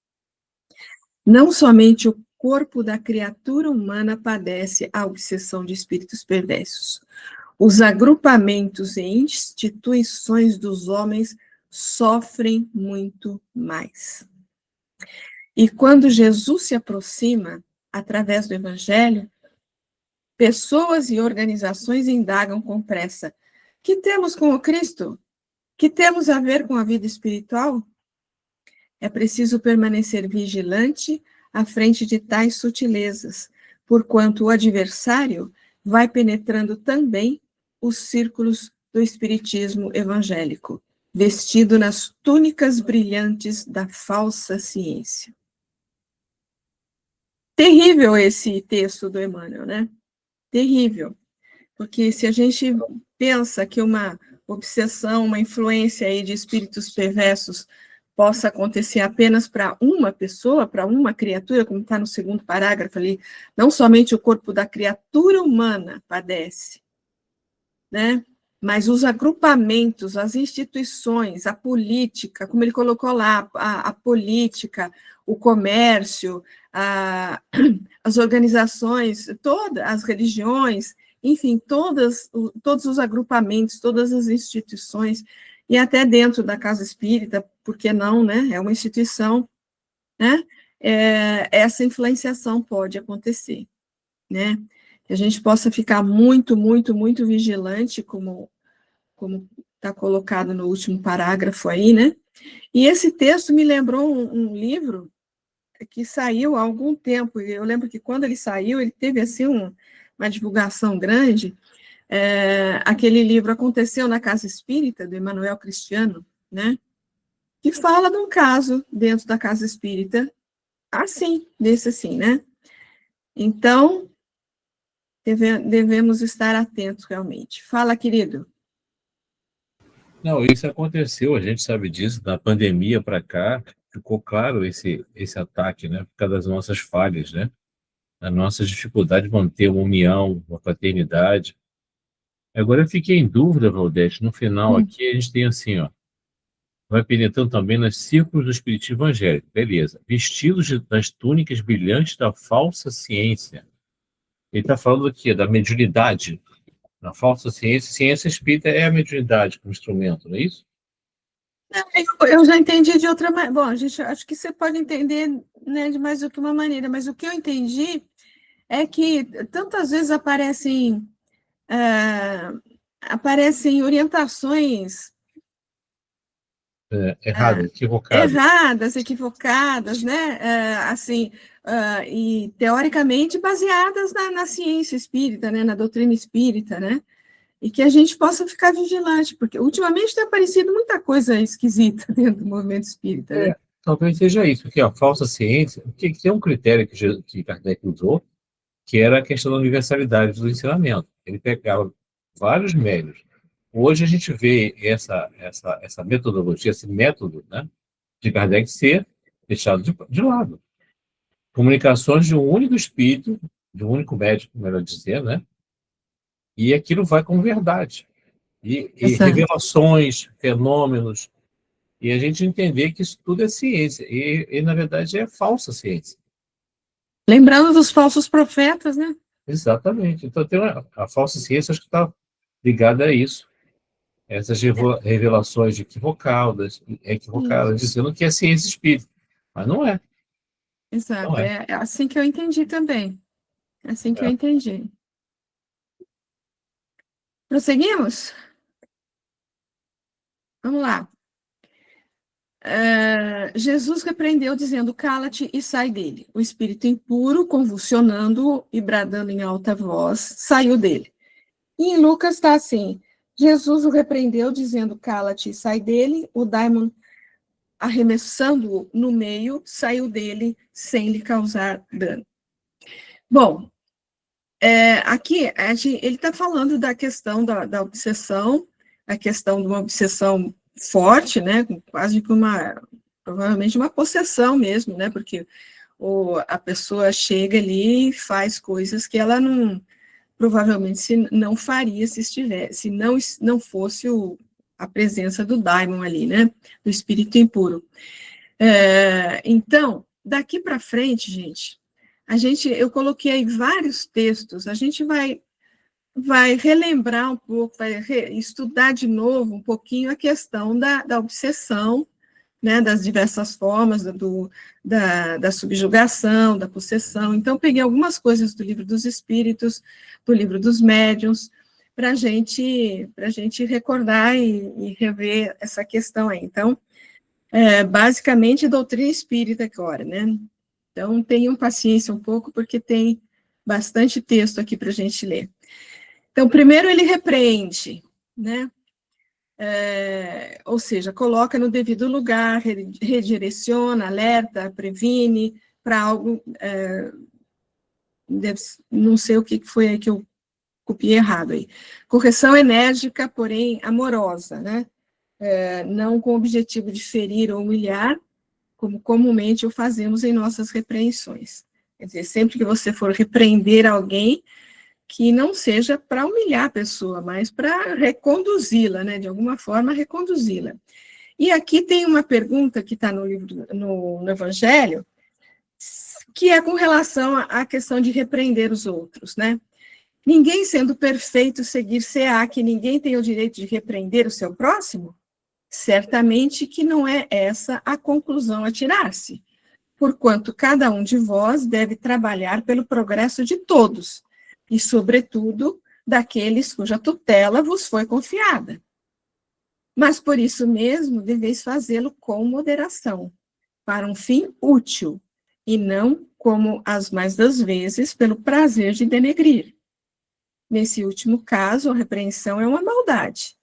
Não somente o corpo da criatura humana padece a obsessão de espíritos perversos. Os agrupamentos e instituições dos homens sofrem muito mais. E quando Jesus se aproxima, através do Evangelho, pessoas e organizações indagam com pressa: que temos com o Cristo? Que temos a ver com a vida espiritual? É preciso permanecer vigilante à frente de tais sutilezas, porquanto o adversário vai penetrando também os círculos do espiritismo evangélico, vestido nas túnicas brilhantes da falsa ciência. Terrível esse texto do Emmanuel, né? Terrível. Porque se a gente pensa que uma obsessão, uma influência aí de espíritos perversos possa acontecer apenas para uma pessoa, para uma criatura, como está no segundo parágrafo ali, não somente o corpo da criatura humana padece, né? Mas os agrupamentos, as instituições, a política, como ele colocou lá, a política, o comércio, as organizações, todas as religiões, enfim, todos os agrupamentos, todas as instituições, e até dentro da casa espírita, por que não, né? É uma instituição, né? Essa influenciação pode acontecer, né? Que a gente possa ficar muito, muito, muito vigilante, como está colocado no último parágrafo aí, né? E esse texto me lembrou um livro que saiu há algum tempo, e eu lembro que quando ele saiu, ele teve, assim, uma divulgação grande. Aquele livro Aconteceu na Casa Espírita, do Emanuel Cristiano, né? Que fala de um caso dentro da Casa Espírita, assim, desse assim, né? Então, devemos estar atentos, realmente. Fala, querido. Não, isso aconteceu, a gente sabe disso, da pandemia para cá, ficou claro esse ataque, né? Por causa das nossas falhas, né? A nossa dificuldade de manter uma união, uma fraternidade. Agora eu fiquei em dúvida, Valdete, no final aqui a gente tem assim, ó, vai penetrando também nos círculos do espiritismo evangélico, beleza, vestidos das túnicas brilhantes da falsa ciência. Ele está falando aqui da mediunidade, na falsa ciência. Ciência espírita é a mediunidade como instrumento, não é isso? Eu já entendi de outra maneira. Bom, acho que você pode entender, né, de mais do que uma maneira, mas o que eu entendi é que tantas vezes aparecem orientações erradas, equivocadas, né? Assim, e teoricamente baseadas na ciência espírita, né? Na doutrina espírita, né? E que a gente possa ficar vigilante, porque ultimamente tem aparecido muita coisa esquisita dentro do movimento espírita, né? Talvez seja isso, porque a falsa ciência, que tem um critério que Kardec usou, que era a questão da universalidade do ensinamento. Ele pegava vários médios, hoje a gente vê essa metodologia, esse método, né, de Kardec ser deixado de lado. Comunicações de um único espírito, de um único médico, melhor dizer, né? E aquilo vai como verdade. E Exato. revelações, fenômenos, e a gente entender que isso tudo é ciência, e na verdade é falsa ciência. Lembrando dos falsos profetas, né? Exatamente. Então tem a falsa ciência, acho que está ligada a isso. Essas revelações equivocadas, dizendo que é ciência espírita. Mas não é. Exato, Não é. é assim que eu entendi também. É assim que eu entendi. Prosseguimos? Vamos lá. Jesus repreendeu, dizendo: cala-te e sai dele. O espírito impuro, convulsionando e bradando em alta voz, saiu dele. E em Lucas está assim: Jesus o repreendeu, dizendo: cala-te e sai dele. O daimon, arremessando-o no meio, saiu dele sem lhe causar dano. Bom, aqui ele está falando da questão da obsessão, a questão de uma obsessão forte, né, quase que provavelmente uma possessão mesmo, né, porque a pessoa chega ali e faz coisas que ela provavelmente não faria se não fosse a presença do daimon ali, né, do espírito impuro. Então, daqui para frente, gente, eu coloquei aí vários textos, a gente vai relembrar um pouco, vai estudar de novo um pouquinho a questão da obsessão, né, das diversas formas da subjugação, da possessão. Então, peguei algumas coisas do Livro dos Espíritos, do Livro dos Médiuns, para a gente recordar e rever essa questão aí. Então, basicamente, doutrina espírita agora, né? Então, tenham paciência um pouco, porque tem bastante texto aqui para a gente ler. Então, primeiro ele repreende, né? Ou seja, coloca no devido lugar, redireciona, alerta, previne para algo, não sei o que foi aí que eu copiei errado aí. Correção enérgica, porém amorosa, né? Não com o objetivo de ferir ou humilhar, como comumente o fazemos em nossas repreensões. Quer dizer, sempre que você for repreender alguém, que não seja para humilhar a pessoa, mas para reconduzi-la, né, de alguma forma reconduzi-la. E aqui tem uma pergunta que está no livro, no Evangelho, que é com relação à questão de repreender os outros, né? Ninguém sendo perfeito seguir-se-á que ninguém tem o direito de repreender o seu próximo? Certamente que não é essa a conclusão a tirar-se, porquanto cada um de vós deve trabalhar pelo progresso de todos, e, sobretudo, daqueles cuja tutela vos foi confiada. Mas, por isso mesmo, deveis fazê-lo com moderação, para um fim útil, e não, como as mais das vezes, pelo prazer de denegrir. Nesse último caso, a repreensão é uma maldade.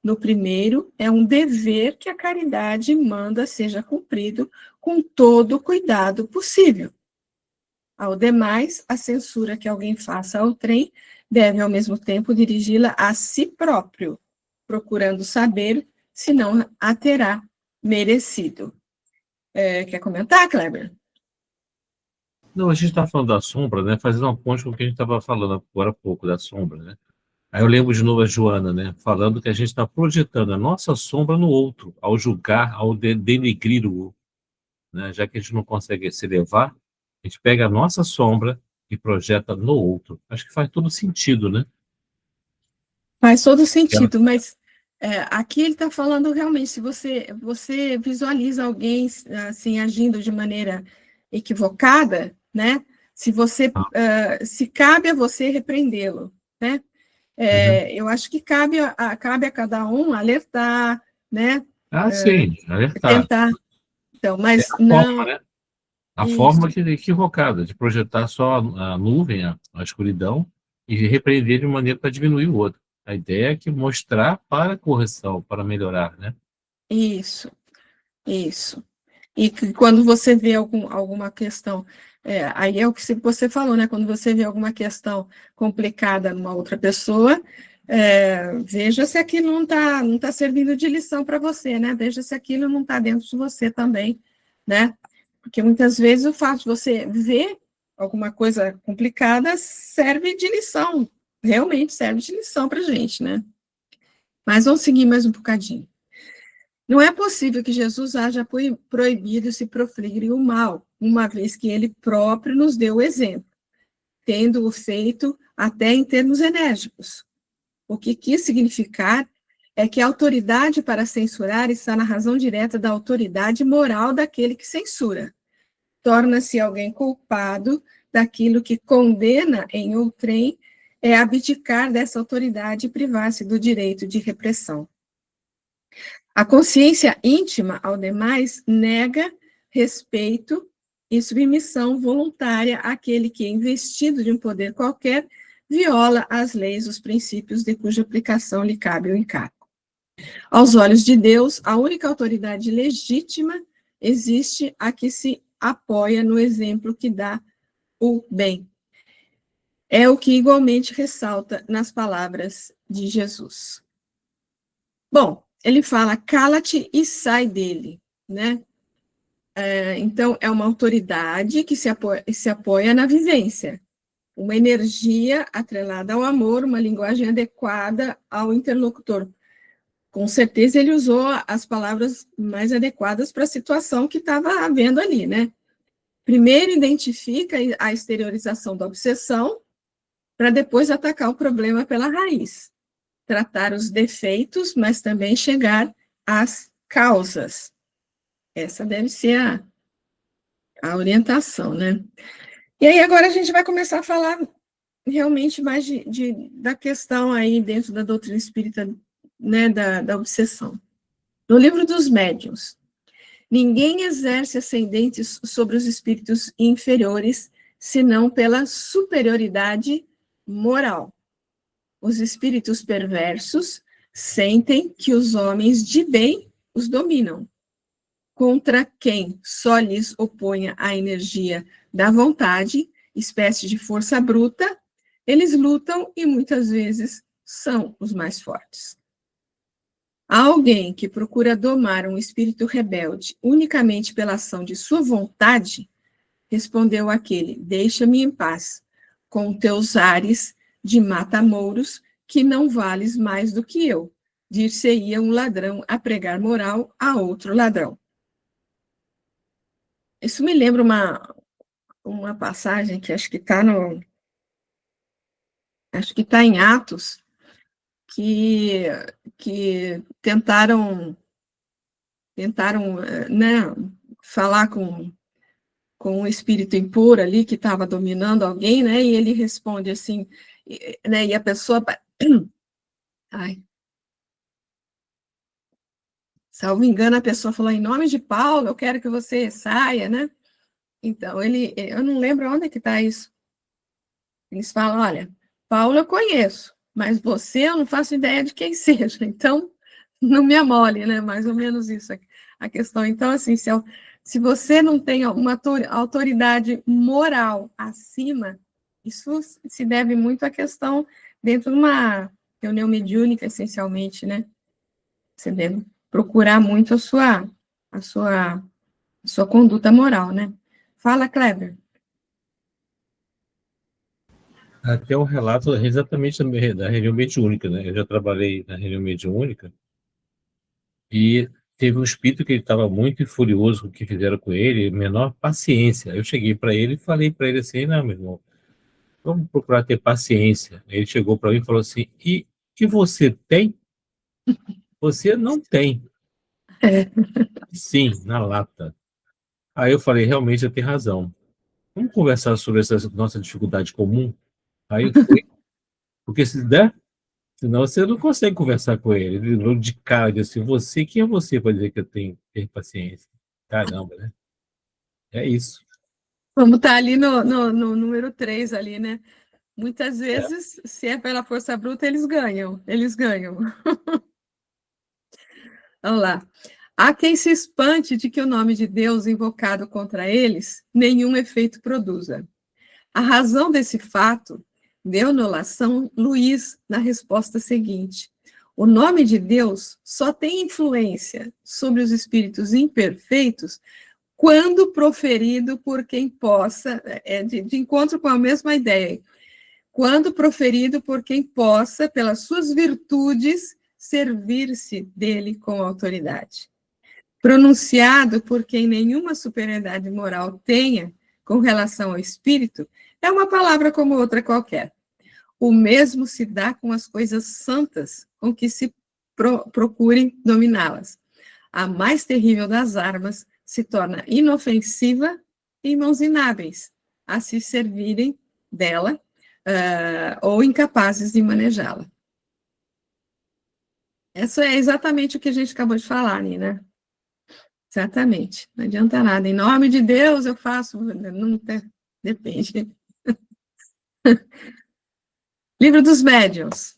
No primeiro, é um dever que a caridade manda seja cumprido com todo o cuidado possível. Ao demais, a censura que alguém faça ao trem deve, ao mesmo tempo, dirigi-la a si próprio, procurando saber se não a terá merecido. Quer comentar, Kleber? Não, a gente está falando da sombra, né? Fazendo uma ponte com o que a gente estava falando agora há pouco, da sombra, né? Aí eu lembro de novo a Joana, né? Falando que a gente está projetando a nossa sombra no outro, ao julgar, ao denegrir o outro, né? Já que a gente não consegue se elevar, a gente pega a nossa sombra e projeta no outro. Acho que faz todo sentido, né? Faz todo sentido, mas aqui ele está falando realmente, se você visualiza alguém assim agindo de maneira equivocada, né? Se cabe a você repreendê-lo, né? Eu acho que cabe a cada um alertar, né? Sim, alertar. Tentar. Então, mas a não. Forma, né? A Isso. forma equivocada de projetar só a nuvem, a escuridão, e repreender de maneira para diminuir o outro. A ideia é que mostrar para correção, para melhorar, né? Isso. E que quando você vê alguma questão, aí é o que você falou, né? Quando você vê alguma questão complicada numa outra pessoa, veja se aquilo não tá servindo de lição para você, né? Veja se aquilo não está dentro de você também, né? Porque muitas vezes o fato de você ver alguma coisa complicada serve de lição, realmente serve de lição para a gente, né? Mas vamos seguir mais um bocadinho. Não é possível que Jesus haja proibido se proferir o mal, uma vez que ele próprio nos deu o exemplo, tendo-o feito até em termos enérgicos. O que quis significar é que a autoridade para censurar está na razão direta da autoridade moral daquele que censura. Torna-se alguém culpado daquilo que condena em outrem, é abdicar dessa autoridade e privar-se do direito de repressão. A consciência íntima ao demais nega respeito e submissão voluntária àquele que, investido de um poder qualquer, viola as leis, os princípios de cuja aplicação lhe cabe o encargo. Aos olhos de Deus, a única autoridade legítima existe a que se apoia no exemplo que dá o bem. É o que igualmente ressalta nas palavras de Jesus. Bom, ele fala, cala-te e sai dele, né? Então, é uma autoridade que se apoia na vivência, uma energia atrelada ao amor, uma linguagem adequada ao interlocutor. Com certeza ele usou as palavras mais adequadas para a situação que estava havendo ali, né? Primeiro identifica a exteriorização da obsessão, para depois atacar o problema pela raiz. Tratar os defeitos, mas também chegar às causas. Essa deve ser a orientação, né? E aí agora a gente vai começar a falar realmente mais da questão aí dentro da doutrina espírita, né, da obsessão. No livro dos médiuns, ninguém exerce ascendentes sobre os espíritos inferiores, senão pela superioridade moral. Os espíritos perversos sentem que os homens de bem os dominam, contra quem só lhes oponha a energia da vontade, espécie de força bruta, eles lutam e muitas vezes são os mais fortes. Há alguém que procura domar um espírito rebelde unicamente pela ação de sua vontade, respondeu aquele, deixa-me em paz, com teus ares de mata-mouros, que não vales mais do que eu, dir-se-ia um ladrão a pregar moral a outro ladrão. Isso me lembra uma passagem que acho que está em Atos, que tentaram né, falar com um espírito impuro ali que estava dominando alguém, né? E ele responde assim, né? E a pessoa, ai, salvo engano, a pessoa falou, em nome de Paulo, eu quero que você saia, né? Então, eu não lembro onde é que está isso. Eles falam, olha, Paulo eu conheço, mas você eu não faço ideia de quem seja, então não me amole, né? Mais ou menos isso a questão. Então, assim, se você não tem uma autoridade moral acima, isso se deve muito à questão dentro de uma reunião mediúnica, essencialmente, né? Você deve procurar muito a sua conduta moral, né? Fala, Kleber. Até um relato exatamente da reunião mediúnica, né? Eu já trabalhei na reunião mediúnica e teve um espírito que ele estava muito furioso com o que fizeram com ele, menor paciência. Eu cheguei para ele e falei para ele assim, não, meu irmão, vamos procurar ter paciência. Ele chegou para mim e falou assim, e você tem? Você não tem. Sim, na lata. Aí eu falei, realmente, eu tenho razão. Vamos conversar sobre essa nossa dificuldade comum? Aí foi, porque se der, senão você não consegue conversar com ele. Ele virou de cara e disse assim, quem é você para dizer que eu tenho que ter paciência? Caramba, né? É isso. Vamos estar ali no número 3 ali, né? Muitas É. vezes, se é pela força bruta, eles ganham. Vamos lá. Há quem se espante de que o nome de Deus invocado contra eles nenhum efeito produza. A razão desse fato deu-nos São Luís na resposta seguinte: o nome de Deus só tem influência sobre os espíritos imperfeitos quando proferido por quem possa, de encontro com a mesma ideia, quando proferido por quem possa, pelas suas virtudes, servir-se dele com autoridade. Pronunciado por quem nenhuma superioridade moral tenha com relação ao espírito, é uma palavra como outra qualquer. O mesmo se dá com as coisas santas com que se procurem dominá-las. A mais terrível das armas se torna inofensiva em mãos inábeis a se servirem dela ou incapazes de manejá-la. Isso é exatamente o que a gente acabou de falar, Nina. Exatamente. Não adianta nada. Em nome de Deus eu faço. Não depende. Livro dos Médiuns.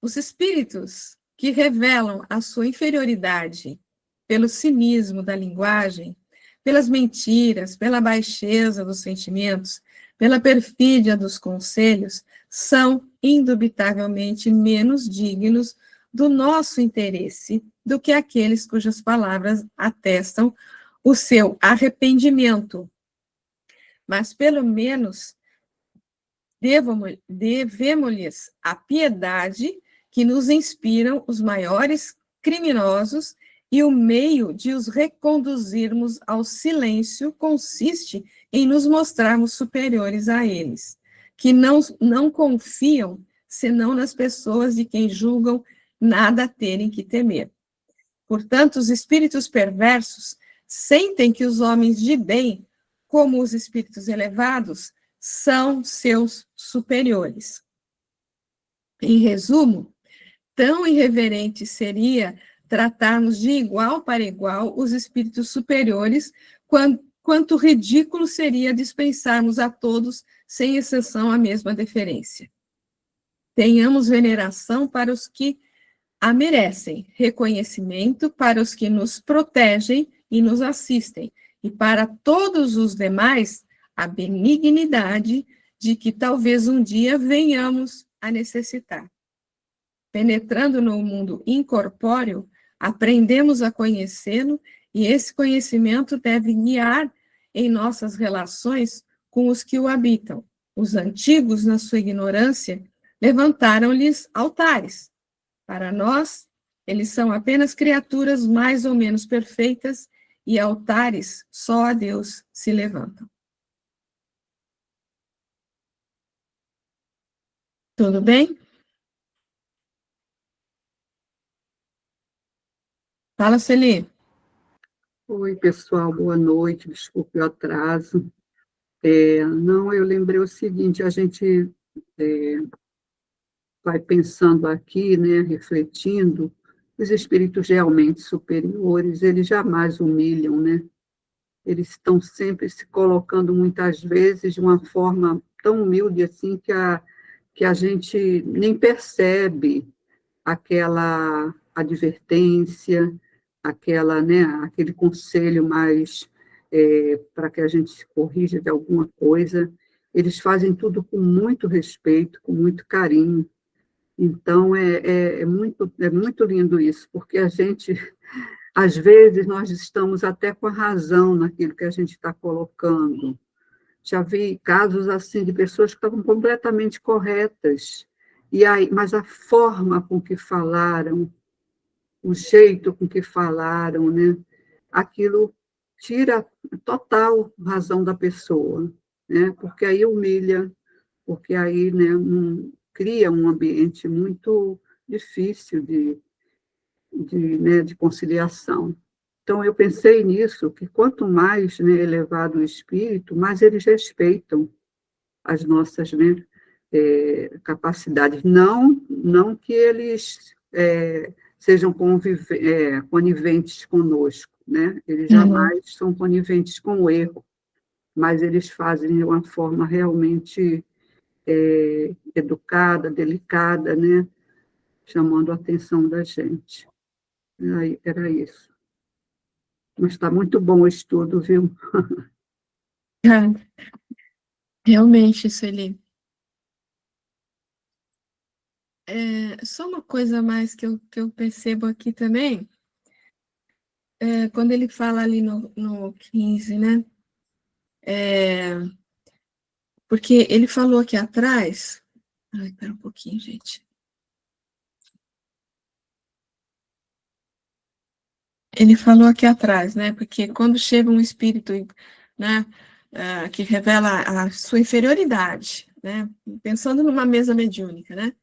Os espíritos que revelam a sua inferioridade pelo cinismo da linguagem, pelas mentiras, pela baixeza dos sentimentos, pela perfídia dos conselhos, são indubitavelmente menos dignos do nosso interesse do que aqueles cujas palavras atestam o seu arrependimento. Mas, pelo menos, devemos-lhes a piedade que nos inspiram os maiores criminosos, e o meio de os reconduzirmos ao silêncio consiste em nos mostrarmos superiores a eles, que não confiam senão nas pessoas de quem julgam nada terem que temer. Portanto, os espíritos perversos sentem que os homens de bem, como os espíritos elevados, são seus superiores. Em resumo, tão irreverente seria tratarmos de igual para igual os espíritos superiores, quanto ridículo seria dispensarmos a todos, sem exceção, a mesma deferência. Tenhamos veneração para os que a merecem, reconhecimento para os que nos protegem e nos assistem, e para todos os demais, a benignidade de que talvez um dia venhamos a necessitar. Penetrando no mundo incorpóreo, aprendemos a conhecê-lo, e esse conhecimento deve guiar em nossas relações com os que o habitam. Os antigos, na sua ignorância, levantaram-lhes altares. Para nós, eles são apenas criaturas mais ou menos perfeitas, e altares só a Deus se levantam. Tudo bem? Fala, Celi. Oi, pessoal, boa noite, desculpe o atraso. Não, eu lembrei o seguinte, a gente vai pensando aqui, né, refletindo, os espíritos realmente superiores, eles jamais humilham, né? Eles estão sempre se colocando, muitas vezes, de uma forma tão humilde assim, que a gente nem percebe aquela advertência, aquele conselho mais para que a gente se corrija de alguma coisa. Eles fazem tudo com muito respeito, com muito carinho. Então, é muito lindo isso, porque a gente, às vezes, nós estamos até com a razão naquilo que a gente está colocando. Já vi casos assim de pessoas que estavam completamente corretas, mas a forma com que falaram, o jeito com que falaram, né? Aquilo tira total razão da pessoa, né? Porque aí humilha, porque aí, né, cria um ambiente muito difícil de conciliação. Então, eu pensei nisso, que quanto mais, né, elevado o espírito, mais eles respeitam as nossas, né, capacidades. Não que eles sejam coniventes conosco, né? Eles jamais são coniventes com o erro, mas eles fazem de uma forma realmente educada, delicada, né? Chamando a atenção da gente. Era isso. Mas está muito bom o estudo, viu? Realmente, Sueli. Só uma coisa a mais que eu percebo aqui também, quando ele fala ali no 15, né? Porque ele falou aqui atrás. Ai, espera um pouquinho, gente. Ele falou aqui atrás, né? Porque quando chega um espírito, né, que revela a sua inferioridade, né? Pensando numa mesa mediúnica, né?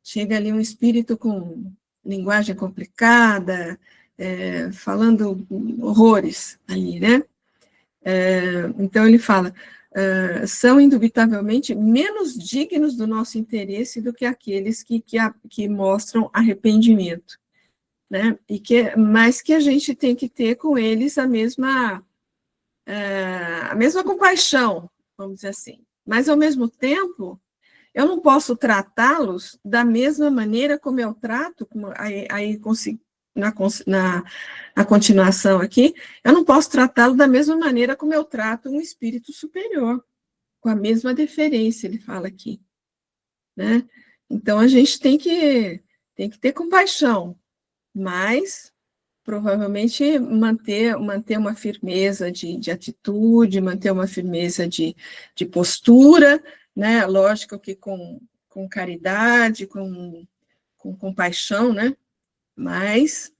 Chega ali um espírito com linguagem complicada, falando horrores ali, né? Então ele fala, são indubitavelmente menos dignos do nosso interesse do que aqueles que mostram arrependimento, né? Mas que a gente tem que ter com eles a mesma compaixão, vamos dizer assim. Mas, ao mesmo tempo, eu não posso tratá-los da mesma maneira como eu trato, na continuação aqui, eu não posso tratá-lo da mesma maneira como eu trato um espírito superior, com a mesma deferência, ele fala aqui, né? Então, a gente tem que ter compaixão, mas provavelmente manter uma firmeza de atitude, manter uma firmeza de postura, né? Lógico que com caridade, com compaixão, né? Mas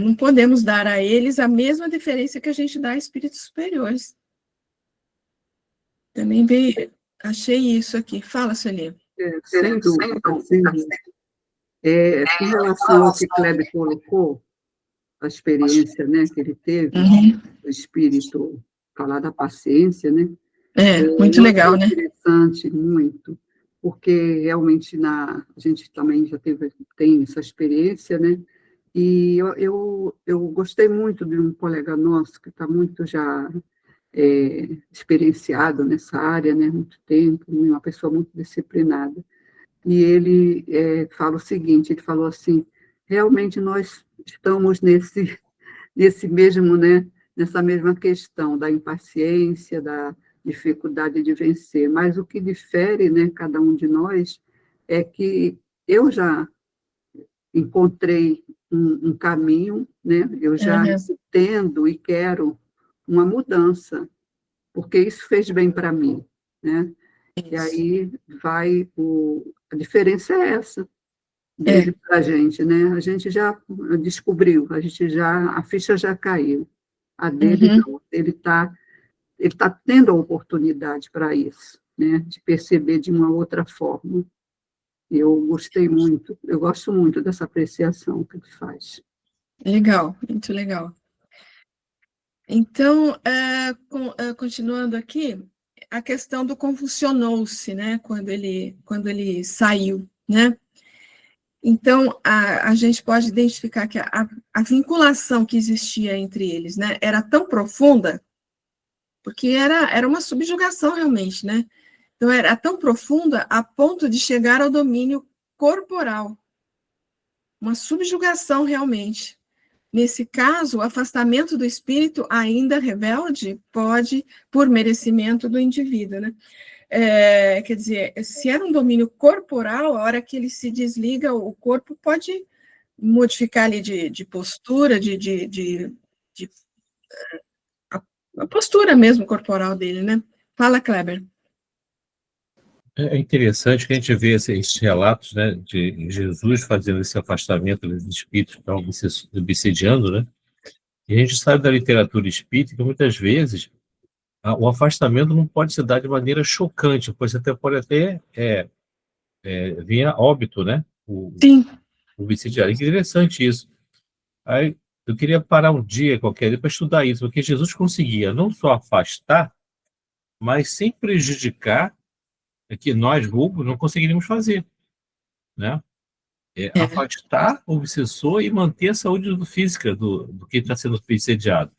não podemos dar a eles a mesma deferência que a gente dá a espíritos superiores. Também achei isso aqui. Fala, Sueli. Sem dúvida, sem dúvida. Com relação ao que Kleber colocou, a experiência, né, que ele teve, o espírito falar da paciência, né? Muito legal, né? Interessante, muito, porque realmente a gente também já tem essa experiência, né? E eu gostei muito de um colega nosso que está muito já experienciado nessa área, né? Muito tempo, uma pessoa muito disciplinada. E ele fala o seguinte, ele falou assim, realmente nós estamos nesse mesmo, né, nessa mesma questão da impaciência, da dificuldade de vencer, mas o que difere, né, cada um de nós é que eu já encontrei um caminho, né, eu já entendo e quero uma mudança, porque isso fez bem para mim, né? E aí a diferença é essa dele para a gente, né? A gente já descobriu, a ficha já caiu. A dele não, ele tá tendo a oportunidade para isso, né? De perceber de uma outra forma. Eu gosto muito dessa apreciação que ele faz. Legal, muito legal. Então, continuando aqui, a questão do convulsionou-se, né, quando ele saiu, né? Então, a gente pode identificar que a vinculação que existia entre eles, né, era tão profunda, porque era uma subjugação realmente, né? Então, era tão profunda a ponto de chegar ao domínio corporal, uma subjugação realmente. Nesse caso, o afastamento do espírito ainda rebelde pode, por merecimento do indivíduo, né? Quer dizer, se era um domínio corporal, a hora que ele se desliga, o corpo pode modificar ali de postura, a postura mesmo corporal dele, né? Fala, Kleber. É interessante que a gente vê esses relatos, né, de Jesus fazendo esse afastamento dos espíritos que estavam obsediando, né? E a gente sabe da literatura espírita que muitas vezes o afastamento não pode se dar de maneira chocante, pois pode até vir a óbito, né? Sim. O obsediário. É interessante isso. Aí eu queria parar um dia qualquer para estudar isso, porque Jesus conseguia não só afastar, mas sem prejudicar que nós, vulgos, não conseguiríamos fazer, né? Afastar o obsessor e manter a saúde física do que está sendo obsediado.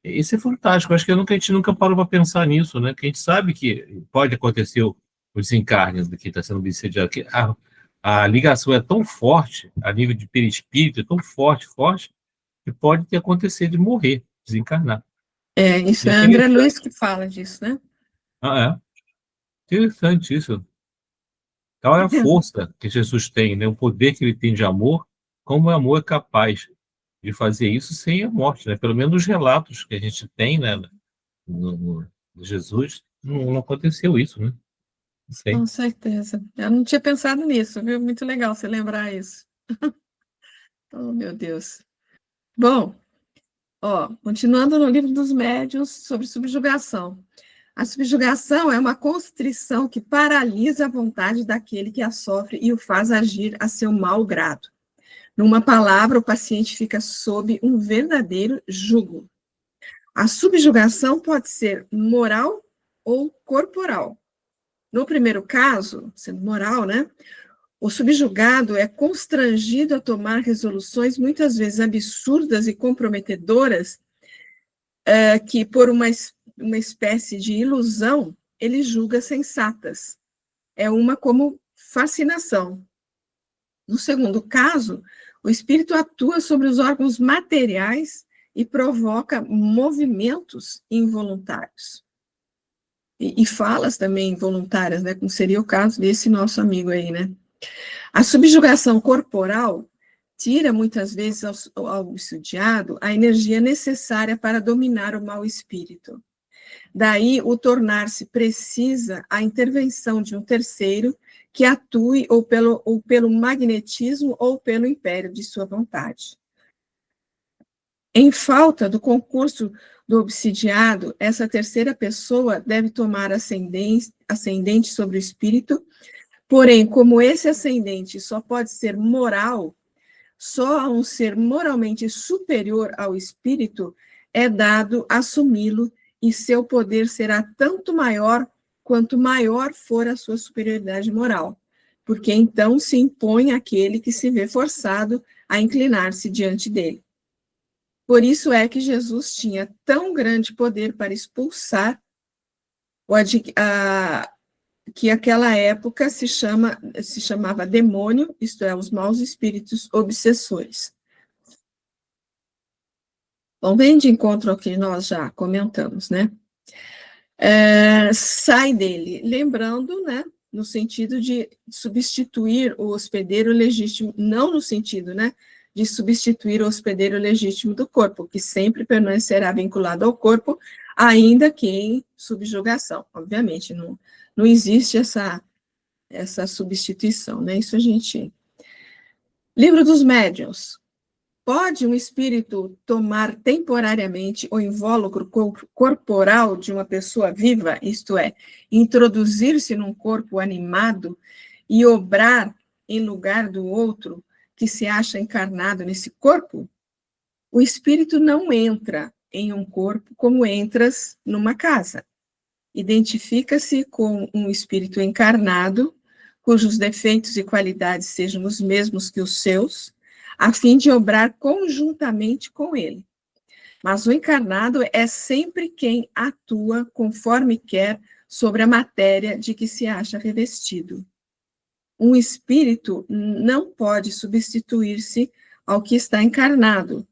Isso é fantástico. Acho que a gente nunca parou para pensar nisso, né? Porque a gente sabe que pode acontecer o desencarne do que está sendo obsediado. Que a ligação é tão forte, a nível de perispírito, é tão forte, que pode ter acontecido de morrer, desencarnar. Isso é André Luiz que fala disso, né? É. Interessante isso. Qual é a força que Jesus tem, né? O poder que ele tem de amor, como o amor é capaz de fazer isso sem a morte, né? Pelo menos os relatos que a gente tem, né, de Jesus, não aconteceu isso, né? Não sei. Com certeza. Eu não tinha pensado nisso, viu? Muito legal você lembrar isso. Oh, meu Deus. Bom, ó, continuando no livro dos médiuns sobre subjugação. A subjugação é uma constrição que paralisa a vontade daquele que a sofre e o faz agir a seu mau grado. Numa palavra, o paciente fica sob um verdadeiro jugo. A subjugação pode ser moral ou corporal. No primeiro caso, sendo moral, né? O subjugado é constrangido a tomar resoluções muitas vezes absurdas e comprometedoras, que por uma espécie de ilusão ele julga sensatas. É uma como fascinação. No segundo caso, o espírito atua sobre os órgãos materiais e provoca movimentos involuntários. E falas também involuntárias, né? Como seria o caso desse nosso amigo aí, né? A subjugação corporal tira, muitas vezes, ao obsidiado a energia necessária para dominar o mau espírito. Daí, o tornar-se precisa a intervenção de um terceiro que atue ou pelo magnetismo ou pelo império de sua vontade. Em falta do concurso do obsidiado, essa terceira pessoa deve tomar ascendente sobre o espírito. Porém, como esse ascendente só pode ser moral, só a um ser moralmente superior ao espírito é dado assumi-lo e seu poder será tanto maior quanto maior for a sua superioridade moral, porque então se impõe aquele que se vê forçado a inclinar-se diante dele. Por isso é que Jesus tinha tão grande poder para expulsar que aquela época se chamava demônio, isto é, os maus espíritos obsessores. Bom, vem de encontro ao que nós já comentamos, né? Sai dele, lembrando, né, no sentido de substituir o hospedeiro legítimo, não no sentido, né, de substituir o hospedeiro legítimo do corpo, que sempre permanecerá vinculado ao corpo, ainda que em subjugação. Obviamente, não existe essa substituição, né? Isso a gente... Livro dos Médiuns. Pode um espírito tomar temporariamente o invólucro corporal de uma pessoa viva, isto é, introduzir-se num corpo animado e obrar em lugar do outro que se acha encarnado nesse corpo? O espírito não entra em um corpo como entras numa casa. Identifica-se com um espírito encarnado, cujos defeitos e qualidades sejam os mesmos que os seus, a fim de obrar conjuntamente com ele. Mas o encarnado é sempre quem atua conforme quer sobre a matéria de que se acha revestido. Um espírito não pode substituir-se ao que está encarnado,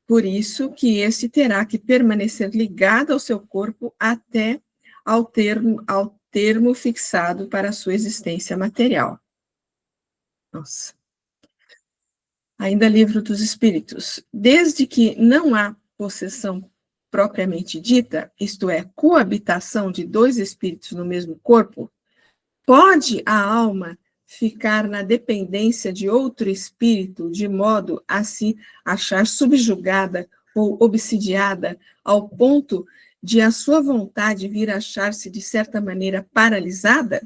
por isso que esse terá que permanecer ligado ao seu corpo até ao termo fixado para a sua existência material. Nossa. Ainda Livro dos Espíritos. Desde que não há possessão propriamente dita, isto é, coabitação de dois espíritos no mesmo corpo, pode a alma ficar na dependência de outro espírito, de modo a se achar subjugada ou obsidiada, ao ponto de a sua vontade vir a achar-se, de certa maneira, paralisada?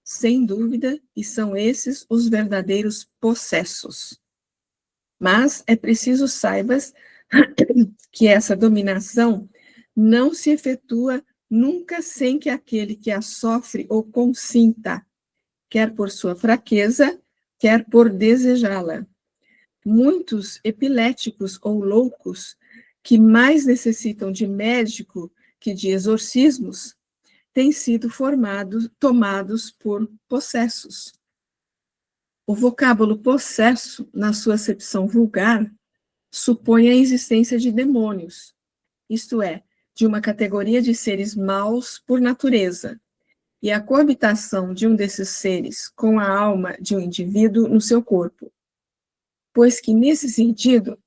Sem dúvida, e são esses os verdadeiros possessos. Mas é preciso saibas que essa dominação não se efetua nunca sem que aquele que a sofre ou consinta, quer por sua fraqueza, quer por desejá-la. Muitos epiléticos ou loucos, que mais necessitam de médico que de exorcismos, têm sido tomados por possessos. O vocábulo possesso, na sua acepção vulgar, supõe a existência de demônios, isto é, de uma categoria de seres maus por natureza, e a coabitação de um desses seres com a alma de um indivíduo no seu corpo, pois que, nesse sentido,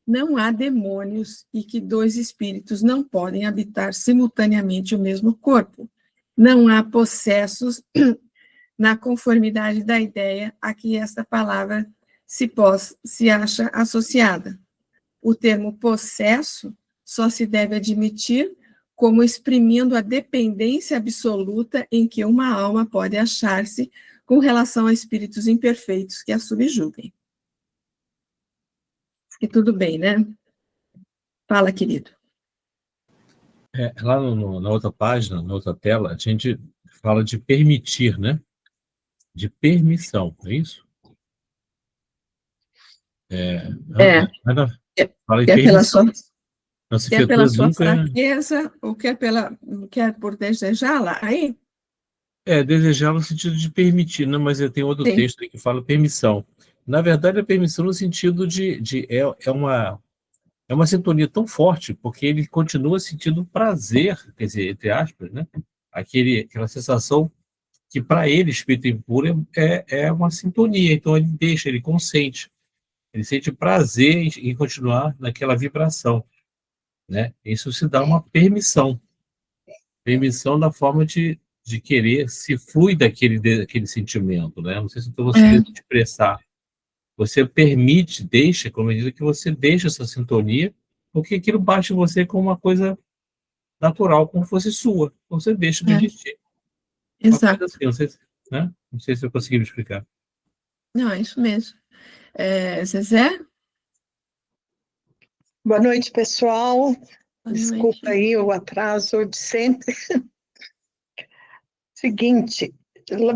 não há demônios e que dois espíritos não podem habitar simultaneamente o mesmo corpo. Não há possessos na conformidade da ideia a que esta palavra se acha associada. O termo possesso só se deve admitir como exprimindo a dependência absoluta em que uma alma pode achar-se com relação a espíritos imperfeitos que a subjuguem. E tudo bem, né? Fala, querido. Lá na outra página, na outra tela, a gente fala de permitir, né? De permissão, é isso? Fala em Quer pela sua, permissão. Não se quer pela efetua sua nunca. fraqueza ou quer por desejá-la? Aí, Desejar no sentido de permitir, né? Mas tem outro sim. texto aí que fala permissão. Na verdade, a permissão no sentido é uma sintonia tão forte, porque ele continua sentindo prazer, quer dizer, entre aspas, né? Aquela sensação que para ele, espírito impuro, é uma sintonia. Então ele deixa, ele consente. Ele sente prazer em continuar naquela vibração, né? Isso se dá uma permissão. Permissão da forma de querer se flui daquele sentimento, né? Não sei se estou conseguindo expressar. Você permite, deixa, como medida que você deixa essa sintonia, porque aquilo bate em você como uma coisa natural, como se fosse sua. Você deixa de existir. Uma coisa Exato. assim, né? Não sei se eu consegui me explicar. Não, é isso mesmo. Zezé? Boa noite, pessoal. Boa Desculpa noite. aí o atraso de sempre. Seguinte,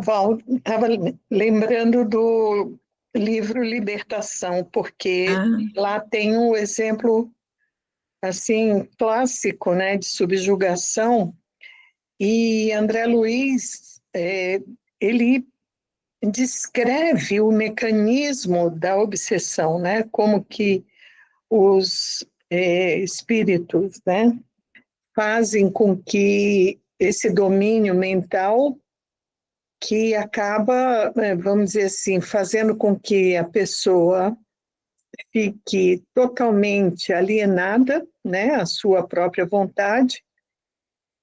Val, estava lembrando do livro Libertação, porque lá tem um exemplo assim clássico, né, de subjugação, e André Luiz, ele descreve o mecanismo da obsessão, né, como que os espíritos, né, fazem com que esse domínio mental que acaba, vamos dizer assim, fazendo com que a pessoa fique totalmente alienada, né, à sua própria vontade,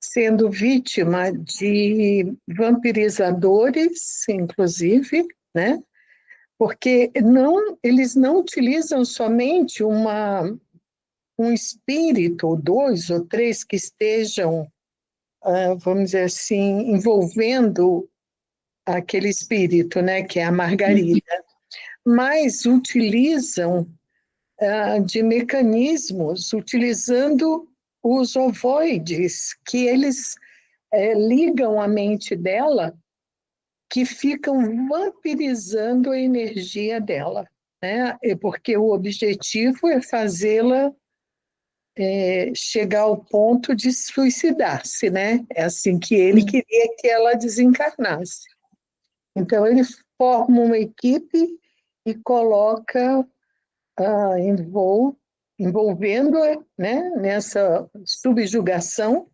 sendo vítima de vampirizadores, inclusive, né, porque eles não utilizam somente um espírito, ou dois ou três que estejam, vamos dizer assim, envolvendo aquele espírito, né, que é a Margarida, mas utilizam de mecanismos, utilizando os ovoides, que eles ligam a mente dela, que ficam vampirizando a energia dela, né, porque o objetivo é fazê-la chegar ao ponto de suicidar-se, né? É assim que ele queria que ela desencarnasse. Então, ele forma uma equipe e coloca, envolvendo-a, né, nessa subjugação,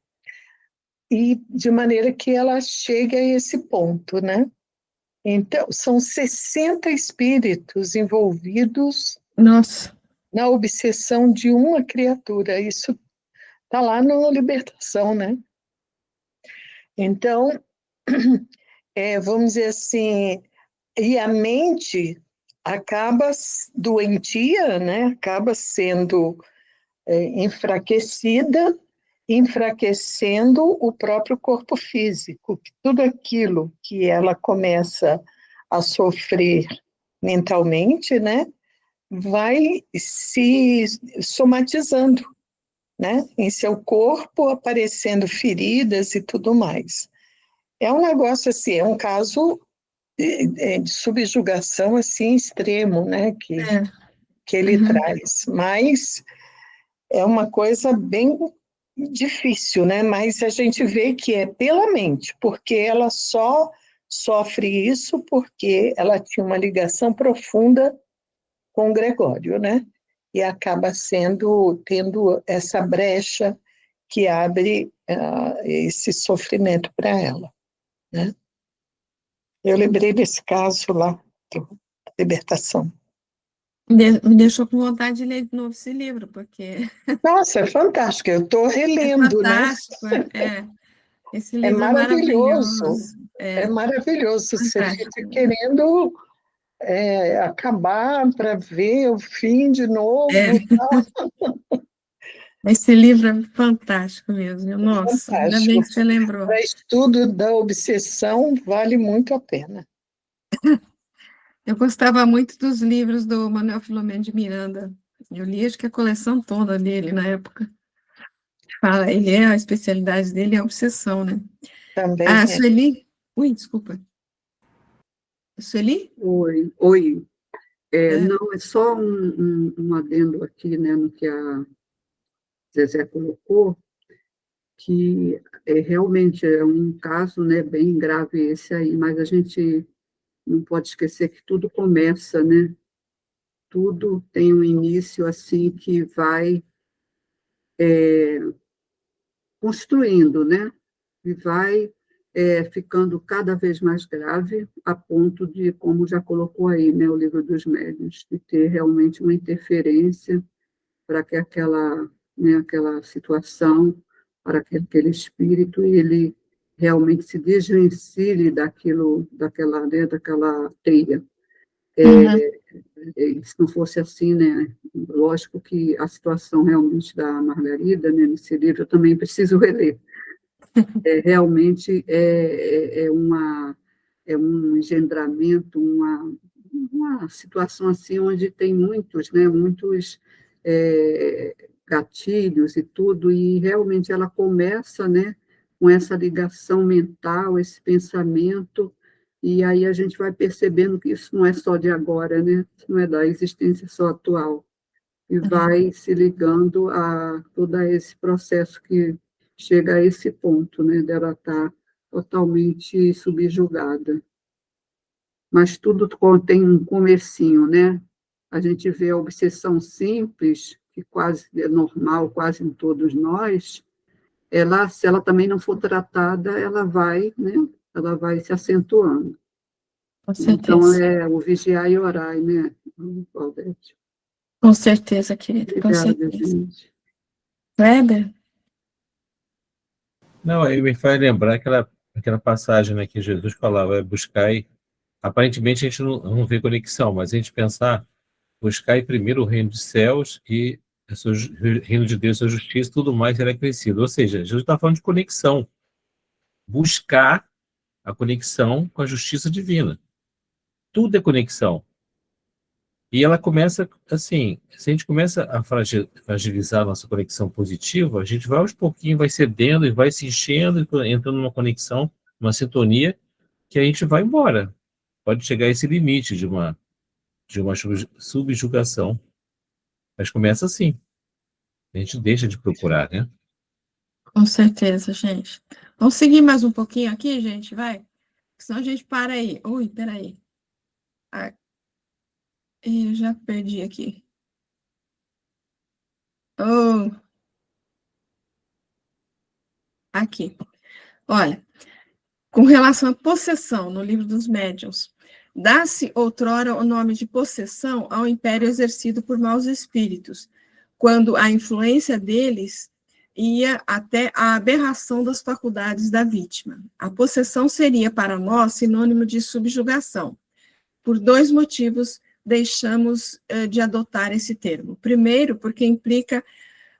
e de maneira que ela chegue a esse ponto, né? Então, são 60 espíritos envolvidos Nossa. na obsessão de uma criatura. Isso está lá na Libertação, né? Então, vamos dizer assim, e a mente acaba doentia, né? Acaba sendo enfraquecida, enfraquecendo o próprio corpo físico. Tudo aquilo que ela começa a sofrer mentalmente, né? Vai se somatizando, né? Em seu corpo, aparecendo feridas e tudo mais. É um negócio assim, é um caso de subjugação assim extremo, né, que ele traz, mas é uma coisa bem difícil, né, mas a gente vê que é pela mente, porque ela só sofre isso porque ela tinha uma ligação profunda com o Gregório, né, e acaba tendo essa brecha que abre esse sofrimento para ela. né? Eu lembrei desse caso lá, da libertação. Me deixou com vontade de ler de novo esse livro, porque Nossa, é fantástico, eu estou é relendo, né? fantástico. Esse É livro é maravilhoso, maravilhoso. é maravilhoso, você Fantástico. fica querendo acabar para ver o fim de novo. Esse livro é fantástico mesmo. Nossa, ainda bem Fantástico. que você lembrou. Para estudo da obsessão, vale muito a pena. Eu gostava muito dos livros do Manuel Filomeno de Miranda. Eu li, acho que a coleção toda dele na época. Fala, a especialidade dele é a obsessão, né? Também é. Sueli? Ui, desculpa. Sueli? Oi. É. Não, é só um adendo aqui, né, no que a Zezé colocou, que realmente é um caso, né, bem grave esse aí, mas a gente não pode esquecer que tudo começa, né? Tudo tem um início assim que vai construindo, né? E vai ficando cada vez mais grave, a ponto de, como já colocou aí, né, o livro dos médiuns, de ter realmente uma interferência para que aquela situação, para que aquele espírito, ele realmente se desvencilhe daquela teia. Se não fosse assim, né, lógico que a situação realmente da Margarida, né, nesse livro, eu também preciso reler. Realmente é um engendramento, uma situação assim onde tem muitos, né, muitos gatilhos e tudo, e realmente ela começa, né, com essa ligação mental, esse pensamento, e aí a gente vai percebendo que isso não é só de agora, né, não é da existência só atual, e vai se ligando a todo esse processo que chega a esse ponto, né, dela estar totalmente subjugada. Mas tudo tem um comecinho, né? A gente vê a obsessão simples, que quase é normal, quase em todos nós, se ela também não for tratada, ela vai, né? Ela vai se acentuando. Com Então, certeza. o vigiar e orar, né, Claudete? Com certeza, querida, com Obrigada, certeza. gente. Weber? Não, aí me faz lembrar aquela passagem, né, que Jesus falava, buscai. Aparentemente a gente não vê conexão, mas a gente pensar, buscai primeiro o reino dos céus e o reino de Deus, a sua justiça, tudo mais será crescido. Ou seja, Jesus está falando de conexão. Buscar a conexão com a justiça divina. Tudo é conexão. E ela começa assim, se a gente começa a fragilizar a nossa conexão positiva, a gente vai aos pouquinhos, vai cedendo e vai se enchendo, entrando numa conexão, uma sintonia, que a gente vai embora. Pode chegar a esse limite de uma subjugação. Mas começa assim. A gente deixa de procurar, né? Com certeza, gente. Vamos seguir mais um pouquinho aqui, gente, vai? Senão a gente para aí. Ui, peraí. Eu já perdi aqui. Oh. Aqui. Olha, com relação à possessão, no livro dos médiuns, dá-se outrora o nome de possessão ao império exercido por maus espíritos, quando a influência deles ia até a aberração das faculdades da vítima. A possessão seria, para nós, sinônimo de subjugação. Por dois motivos, deixamos de adotar esse termo. Primeiro, porque implica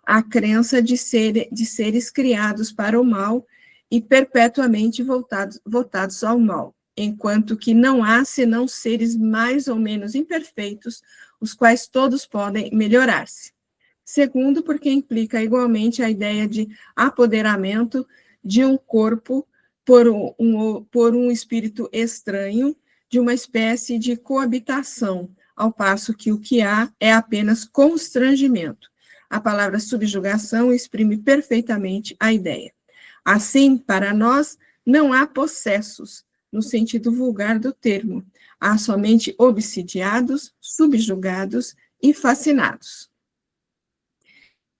a crença de seres criados para o mal e perpetuamente voltados ao mal, enquanto que não há senão seres mais ou menos imperfeitos, os quais todos podem melhorar-se. Segundo, porque implica igualmente a ideia de apoderamento de um corpo por um espírito estranho, de uma espécie de coabitação, ao passo que o que há é apenas constrangimento. A palavra subjugação exprime perfeitamente a ideia. Assim, para nós, não há possessos, no sentido vulgar do termo. Há somente obsidiados, subjugados e fascinados.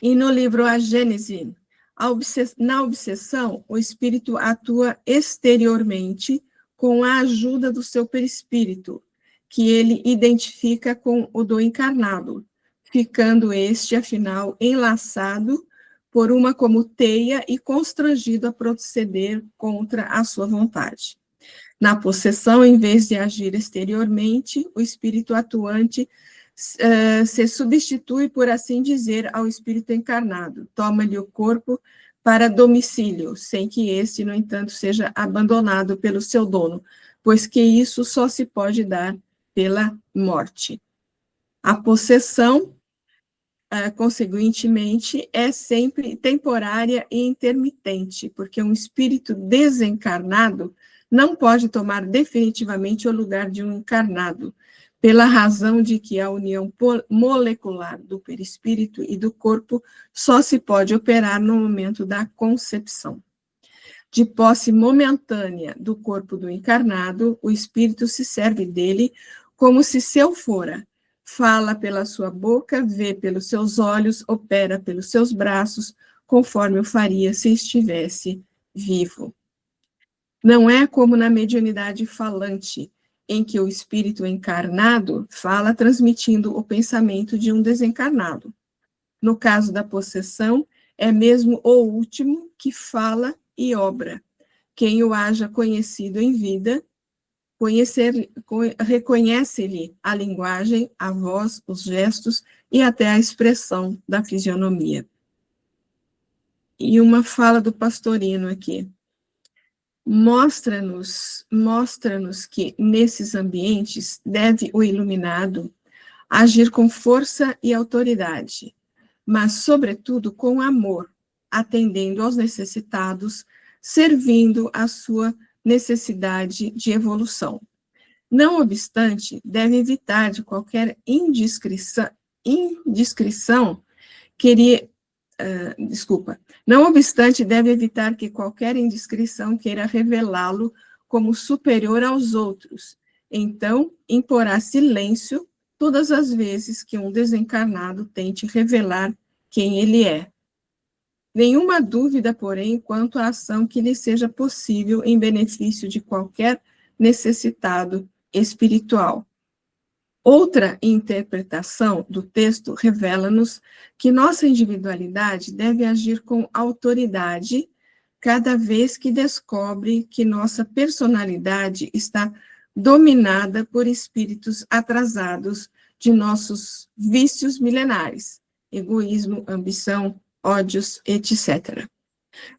E no livro A Gênese, Na obsessão, o espírito atua exteriormente com a ajuda do seu perispírito, que ele identifica com o do encarnado, ficando este, afinal, enlaçado por uma como teia e constrangido a proceder contra a sua vontade. Na possessão, em vez de agir exteriormente, o espírito atuante se substitui, por assim dizer, ao espírito encarnado, toma-lhe o corpo para domicílio, sem que este, no entanto, seja abandonado pelo seu dono, pois que isso só se pode dar pela morte. A possessão, consequentemente, é sempre temporária e intermitente, porque um espírito desencarnado não pode tomar definitivamente o lugar de um encarnado, pela razão de que a união molecular do perispírito e do corpo só se pode operar no momento da concepção. De posse momentânea do corpo do encarnado, o espírito se serve dele como se seu fora, fala pela sua boca, vê pelos seus olhos, opera pelos seus braços, conforme o faria se estivesse vivo. Não é como na mediunidade falante, em que o espírito encarnado fala transmitindo o pensamento de um desencarnado. No caso da possessão, é mesmo o último que fala e obra. Quem o haja conhecido em vida, reconhece-lhe a linguagem, a voz, os gestos e até a expressão da fisionomia. E uma fala do Pastorino aqui. Mostra-nos que, nesses ambientes, deve o iluminado agir com força e autoridade, mas, sobretudo, com amor, atendendo aos necessitados, servindo à sua necessidade de evolução. Não obstante, deve evitar de qualquer não obstante, deve evitar que qualquer indiscrição queira revelá-lo como superior aos outros. Então, imporá silêncio todas as vezes que um desencarnado tente revelar quem ele é. Nenhuma dúvida, porém, quanto à ação que lhe seja possível em benefício de qualquer necessitado espiritual. Outra interpretação do texto revela-nos que nossa individualidade deve agir com autoridade cada vez que descobre que nossa personalidade está dominada por espíritos atrasados de nossos vícios milenares, egoísmo, ambição, ódios, etc.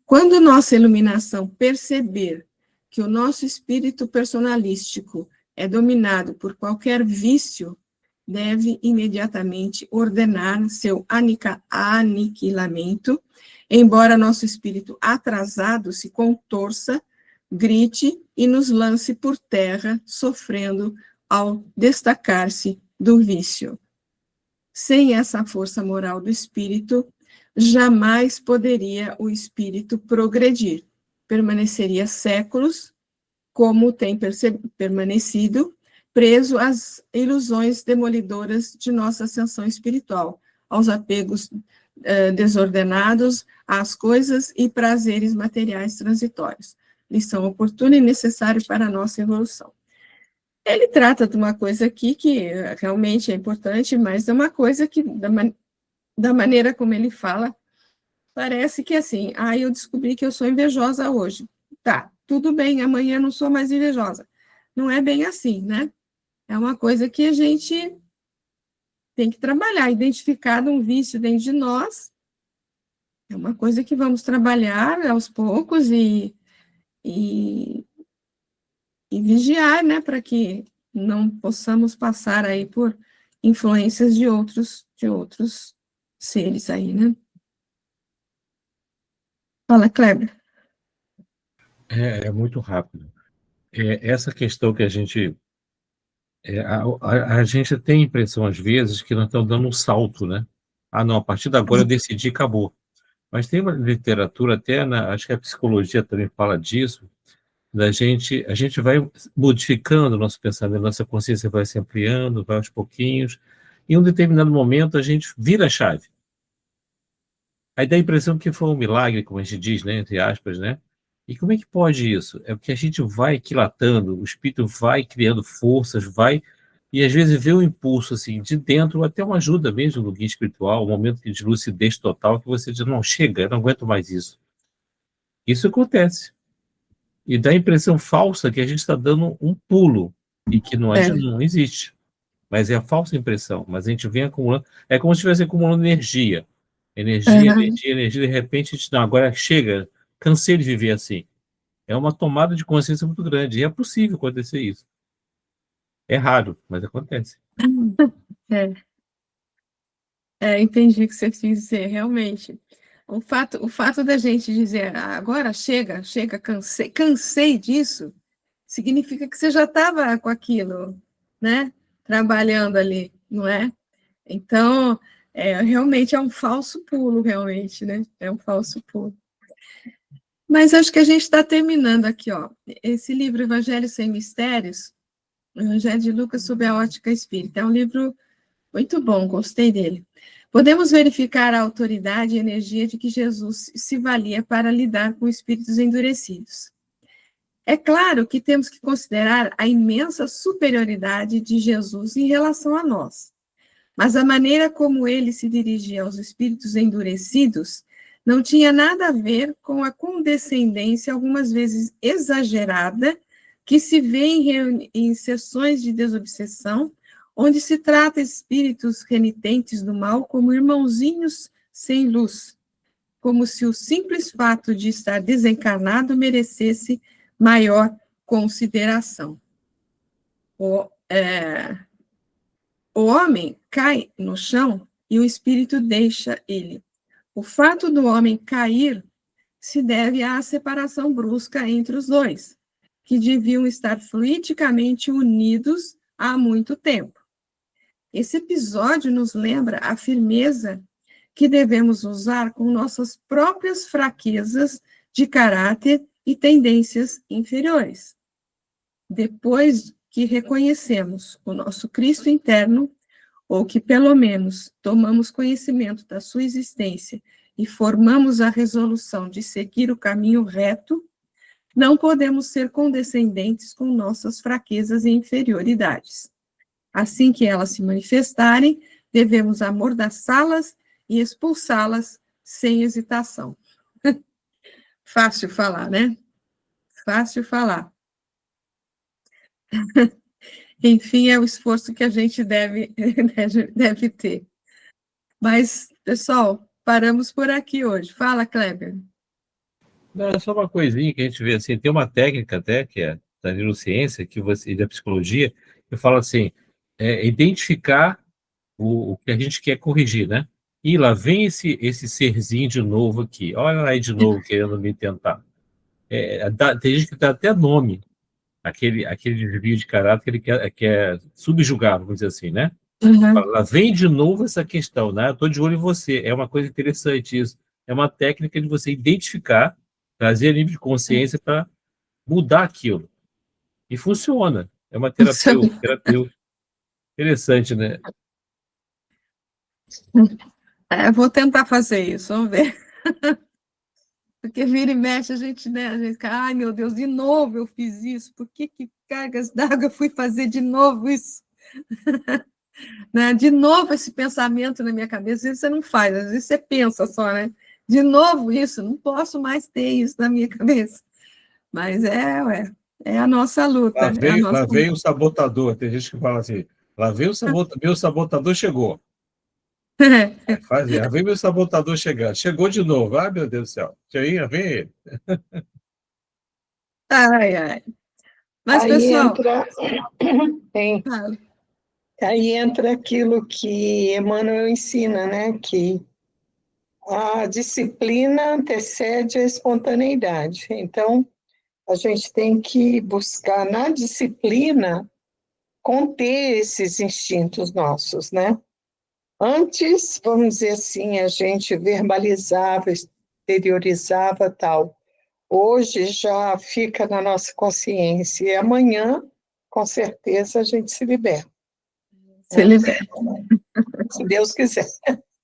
Quando nossa iluminação perceber que o nosso espírito personalístico é dominado por qualquer vício, deve imediatamente ordenar seu aniquilamento, embora nosso espírito atrasado se contorça, grite e nos lance por terra, sofrendo ao destacar-se do vício. Sem essa força moral do espírito, jamais poderia o espírito progredir, permaneceria séculos, como tem permanecido, preso às ilusões demolidoras de nossa ascensão espiritual, aos apegos desordenados, às coisas e prazeres materiais transitórios. Lição oportuna e necessária para a nossa evolução. Ele trata de uma coisa aqui que realmente é importante, mas é uma coisa que, da maneira como ele fala, parece que assim, eu descobri que eu sou invejosa hoje. Tá, tudo bem, amanhã não sou mais invejosa. Não é bem assim, né? É uma coisa que a gente tem que trabalhar, identificar um vício dentro de nós. É uma coisa que vamos trabalhar aos poucos e vigiar, né, para que não possamos passar aí por influências de outros seres aí, né? Fala, Kleber. É muito rápido. Essa questão que a gente tem a impressão, às vezes, que nós estamos dando um salto, né? Não, a partir de agora eu decidi, acabou. Mas tem uma literatura, até acho que a psicologia também fala disso, a gente vai modificando o nosso pensamento, nossa consciência vai se ampliando, vai aos pouquinhos, e em um determinado momento a gente vira a chave. Aí dá a impressão que foi um milagre, como a gente diz, né, entre aspas, né? E como é que pode isso? É porque a gente vai quilatando, o espírito vai criando forças, vai, e às vezes vê um impulso assim de dentro, até uma ajuda mesmo do guia espiritual, um momento de lucidez total, que você diz, não, chega, eu não aguento mais isso. Isso acontece. E dá a impressão falsa que a gente está dando um pulo, e que não, não existe. Mas é a falsa impressão. Mas a gente vem acumulando, é como se estivesse acumulando energia. Energia, energia, energia, de repente a gente, não, agora chega, cansei de viver assim. É uma tomada de consciência muito grande, e é possível acontecer isso. É raro, mas acontece. Entendi o que você quis dizer, realmente. O fato da gente dizer, agora chega, chega, cansei disso, significa que você já estava com aquilo, né? Trabalhando ali, não é? Então, realmente é um falso pulo, realmente, né? É um falso pulo. Mas acho que a gente está terminando aqui, ó. Esse livro, Evangelho Sem Mistérios, o Evangelho de Lucas sob a ótica espírita, é um livro muito bom, gostei dele. Podemos verificar a autoridade e energia de que Jesus se valia para lidar com espíritos endurecidos. É claro que temos que considerar a imensa superioridade de Jesus em relação a nós. Mas a maneira como ele se dirigia aos espíritos endurecidos não tinha nada a ver com a condescendência, algumas vezes exagerada, que se vê em sessões de desobsessão, onde se trata espíritos renitentes do mal como irmãozinhos sem luz, como se o simples fato de estar desencarnado merecesse maior consideração. O homem cai no chão e o espírito deixa ele. O fato do homem cair se deve à separação brusca entre os dois, que deviam estar fluidicamente unidos há muito tempo. Esse episódio nos lembra a firmeza que devemos usar com nossas próprias fraquezas de caráter e tendências inferiores. Depois que reconhecemos o nosso Cristo interno, ou que, pelo menos, tomamos conhecimento da sua existência e formamos a resolução de seguir o caminho reto, não podemos ser condescendentes com nossas fraquezas e inferioridades. Assim que elas se manifestarem, devemos amordaçá-las e expulsá-las sem hesitação. Fácil falar, né? Fácil falar. Enfim, é o esforço que a gente deve ter. Mas, pessoal, paramos por aqui hoje. Fala, Kleber. Não, é só uma coisinha que a gente vê assim, tem uma técnica até, que é da neurociência, e da psicologia, que fala assim, identificar o que a gente quer corrigir, né? E lá vem esse serzinho de novo aqui, olha lá aí de novo, querendo me tentar. Tem gente que dá até nome, aquele desvio de caráter que ele quer subjugar, vamos dizer assim, né? Uhum. Lá vem de novo essa questão, né? Eu estou de olho em você. É uma coisa interessante isso. É uma técnica de você identificar, trazer nível de consciência para mudar aquilo. E funciona. É uma terapêutica. Interessante, né? Vou tentar fazer isso, vamos ver. Porque vira e mexe, a gente fica, ai meu Deus, de novo eu fiz isso, por que cargas d'água eu fui fazer de novo isso? Né? De novo esse pensamento na minha cabeça, às vezes você não faz, às vezes você pensa só, né? De novo isso, não posso mais ter isso na minha cabeça. Mas é a nossa luta. Lá veio o sabotador, tem gente que fala assim, lá veio meu sabotador chegou. Lá veio meu sabotador chegando, chegou de novo, ai meu Deus do céu, vem ele. Ai. Mas, aí pessoal... Aí entra aquilo que Emmanuel ensina, né? Que a disciplina antecede a espontaneidade. Então, a gente tem que buscar na disciplina conter esses instintos nossos, né? Antes, vamos dizer assim, a gente verbalizava, exteriorizava tal. Hoje já fica na nossa consciência e amanhã, com certeza, a gente se liberta. Se liberta. Se Deus quiser.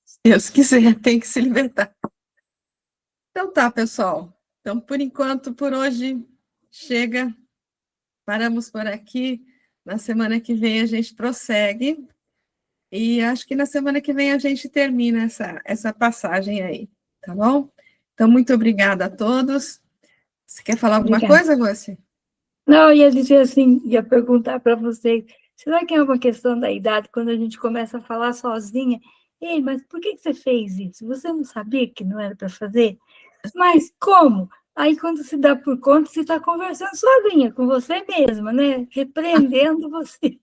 Se Deus quiser, tem que se libertar. Então tá, pessoal. Então, por enquanto, por hoje, chega. Paramos por aqui. Na semana que vem a gente prossegue. E acho que na semana que vem a gente termina essa passagem aí, tá bom? Então, muito obrigada a todos. Você quer falar alguma Obrigada. coisa, Gossi? Não, eu ia dizer assim, ia perguntar para vocês, será que é uma questão da idade, quando a gente começa a falar sozinha? Ei, mas por que você fez isso? Você não sabia que não era para fazer? Mas como? Aí, quando se dá por conta, você está conversando sozinha, com você mesma, né? Repreendendo você.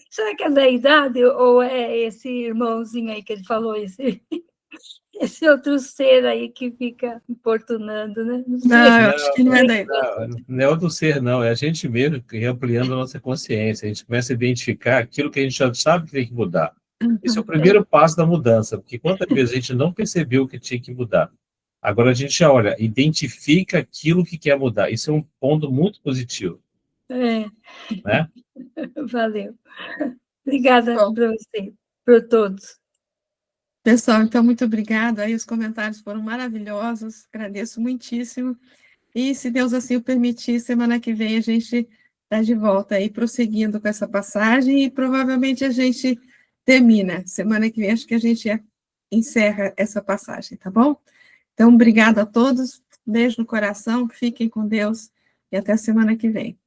Será que é da idade ou é esse irmãozinho aí que ele falou, esse outro ser aí que fica importunando, né? Não sei. Não, eu acho que não é daí. Não é outro ser, não. É a gente mesmo que ampliando a nossa consciência. A gente começa a identificar aquilo que a gente já sabe que tem que mudar. Esse é o primeiro passo da mudança, porque quantas vezes a gente não percebeu que tinha que mudar. Agora a gente já olha, identifica aquilo que quer mudar. Isso é um ponto muito positivo. É, Né? valeu. Obrigada Bom. para você, para todos. Pessoal, então, muito obrigada. Aí os comentários foram maravilhosos. Agradeço muitíssimo. E, se Deus assim o permitir, semana que vem a gente está de volta aí, prosseguindo com essa passagem e provavelmente a gente termina. Semana que vem acho que a gente encerra essa passagem, tá bom? Então, obrigada a todos. Beijo no coração. Fiquem com Deus e até a semana que vem.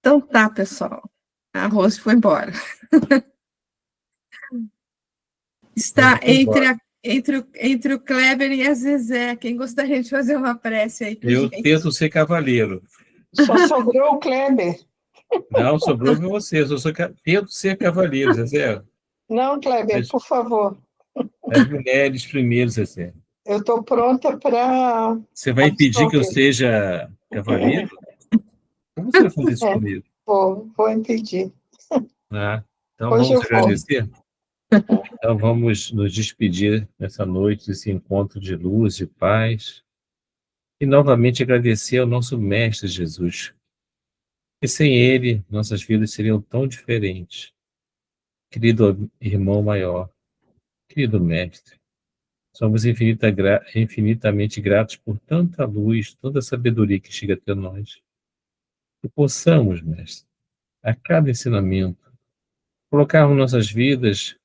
Então tá, pessoal. A Rose foi embora. Está entre o Kleber e a Zezé. Quem gostaria de fazer uma prece aí pra Eu gente? tento ser cavaleiro. Só sobrou o Kleber. Não, sobrou para você. Tento ser cavaleiro, Zezé. Não, Kleber, por favor. As mulheres primeiro, Zezé. Eu estou pronta para... Você vai impedir que eu seja cavaleiro? Como você vai fazer isso comigo? Vou impedir. Ah, então Hoje vamos eu vou. agradecer? Então vamos nos despedir nessa noite, desse encontro de luz, de paz. E novamente agradecer ao nosso Mestre Jesus. E sem ele, nossas vidas seriam tão diferentes. Querido irmão maior, querido Mestre, somos infinitamente gratos por tanta luz, tanta sabedoria que chega até nós. Que possamos, Mestre, a cada ensinamento, colocarmos nossas vidas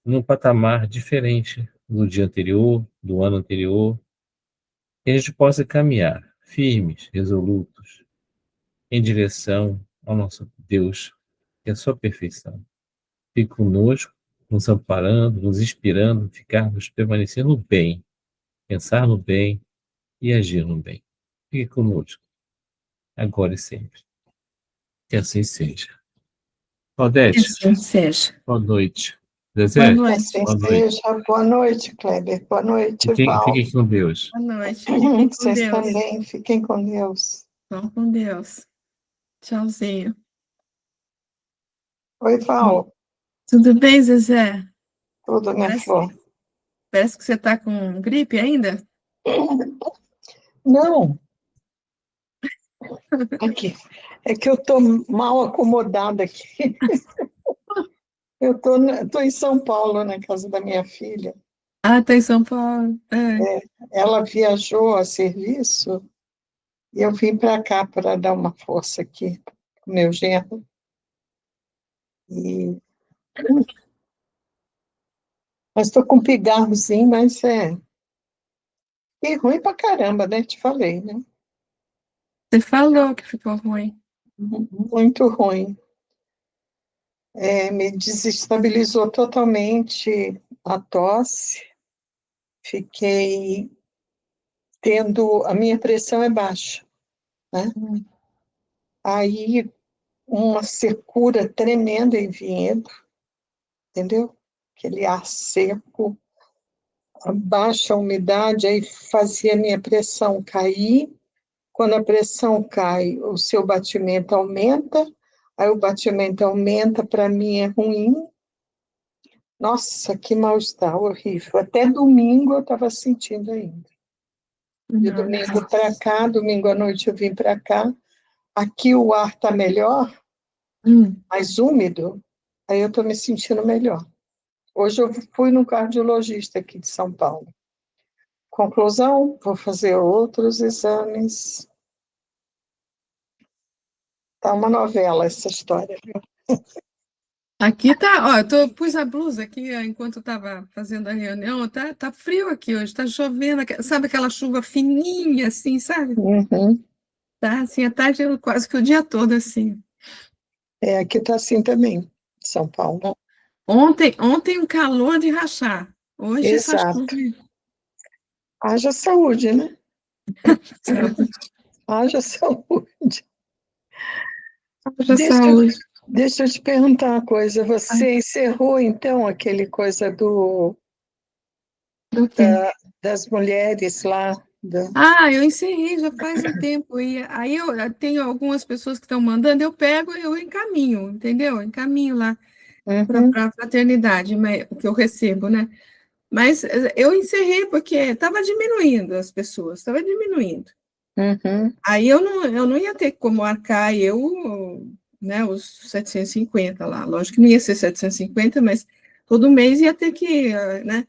num patamar diferente do dia anterior, do ano anterior, que a gente possa caminhar firmes, resolutos, em direção ao nosso Deus, que é a sua perfeição. Fique conosco, nos amparando, nos inspirando, ficarmos permanecendo no bem, pensar no bem e agir no bem. Fique conosco, agora e sempre. Que assim seja. Que Odete, assim seja. boa noite. Zezé, Boa noite. Assim boa noite. seja. Boa noite, Kleber. Boa noite, Val. Fiquem com Deus. Boa noite. Fiquem com Vocês Deus. também. Fiquem com Deus. Vão com Deus. Tchauzinho. Oi, Val. Tudo bem, Zezé? Tudo, minha flor? Parece que você está com gripe ainda? Não. Aqui. É que eu estou mal acomodada aqui. Eu estou em São Paulo, na casa da minha filha. Ah, está em São Paulo. É. Ela viajou a serviço e eu vim para cá para dar uma força aqui com meu genro. Mas estou com um pigarrozinho, mas é ruim pra caramba, né? Te falei, né? Você falou que ficou ruim. Muito ruim. Me desestabilizou totalmente a tosse. Fiquei tendo... A minha pressão é baixa, né? Aí, uma secura tremenda em Vinhedo, entendeu? Aquele ar seco, a baixa umidade, aí fazia a minha pressão cair. Quando a pressão cai, o seu batimento aumenta, aí o batimento aumenta, para mim é ruim. Nossa, que mal-estar, horrível. Até domingo eu estava sentindo ainda. De domingo para cá, domingo à noite eu vim para cá. Aqui o ar está melhor, mais úmido, aí eu estou me sentindo melhor. Hoje eu fui no cardiologista aqui de São Paulo. Conclusão, vou fazer outros exames. Tá uma novela essa história, viu? Aqui tá, ó, pus a blusa aqui enquanto estava fazendo a reunião, tá frio aqui hoje, tá chovendo, sabe aquela chuva fininha assim, sabe? Uhum. Tá assim, a tarde quase que o dia todo assim. Aqui tá assim também, São Paulo. Ontem um calor de rachar, hoje essa chuva. Exato. Haja saúde, né? Haja saúde. Haja saúde. Deixa eu te perguntar uma coisa. Você encerrou, então, aquele coisa Do quê? das mulheres lá? Eu encerrei já faz um tempo, e aí eu tenho algumas pessoas que estão mandando, eu pego e eu encaminho, entendeu? Eu encaminho lá para a fraternidade, o que eu recebo, né? Mas eu encerrei porque estava diminuindo as pessoas, estava diminuindo. Uhum. Aí eu não ia ter como arcar né, os 750 lá. Lógico que não ia ser 750, mas todo mês ia ter que, né?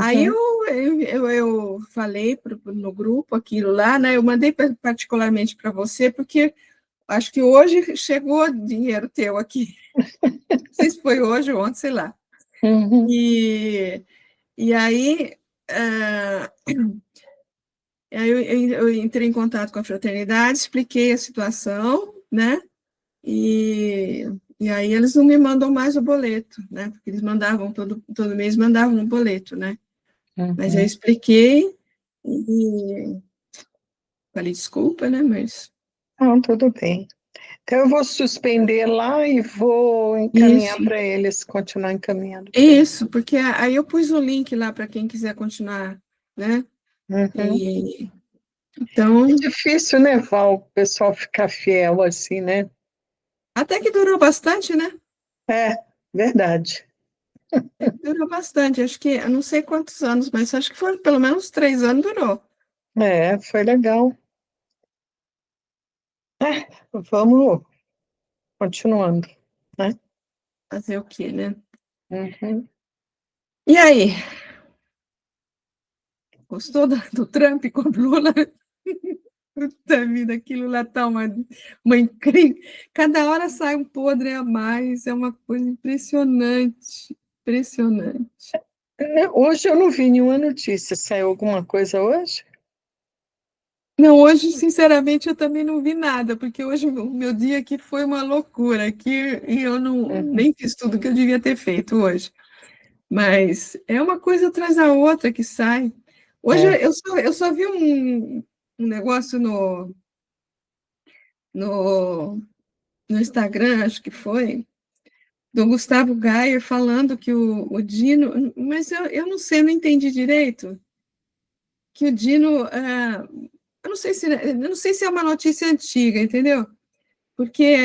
Aí eu falei no grupo aquilo lá, né? Eu mandei particularmente para você, porque acho que hoje chegou dinheiro teu aqui. Não sei se foi hoje ou ontem, sei lá. Uhum. E aí, eu entrei em contato com a fraternidade, expliquei a situação, né? E aí eles não me mandam mais o boleto, né? Porque eles mandavam, todo mês mandavam um boleto, né? Mas eu expliquei e falei desculpa, né? Mas Não, tudo bem. Então eu vou suspender lá e vou encaminhar isso, para eles, continuar encaminhando. porque aí eu pus o link lá para quem quiser continuar, né? E, então, É difícil, né, Val, o pessoal ficar fiel assim, né? até que durou bastante, né? É, verdade. Durou bastante, acho que, eu não sei quantos anos, mas acho que foram pelo menos 3 anos durou. Foi legal. Vamos continuando, né? Fazer o quê, né? Uhum. E aí? Gostou do Trump com o Lula? Puta vida, aquilo lá tá uma incrível. Cada hora sai um podre a mais, é uma coisa impressionante, impressionante. Hoje eu não vi nenhuma notícia. Saiu alguma coisa hoje? Não, hoje, sinceramente, eu também não vi nada, porque hoje o meu dia aqui foi uma loucura aqui, e eu nem fiz tudo que eu devia ter feito hoje. Mas é uma coisa atrás da outra que sai. Hoje eu só vi um negócio no Instagram, acho que foi, do Gustavo Gayer falando que o Dino, mas eu não sei, eu não entendi direito, que o Dino, eu não sei se é uma notícia antiga, entendeu? Porque,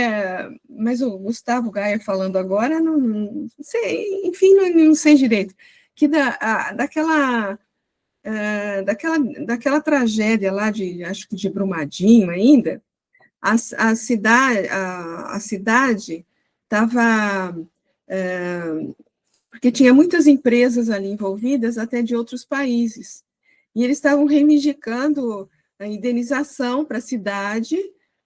mas o Gustavo Gayer falando agora, não sei, enfim, não sei direito, que daquela tragédia lá acho que de Brumadinho ainda, a cidade estava, porque tinha muitas empresas ali envolvidas, até de outros países, e eles estavam reivindicando a indenização para a cidade,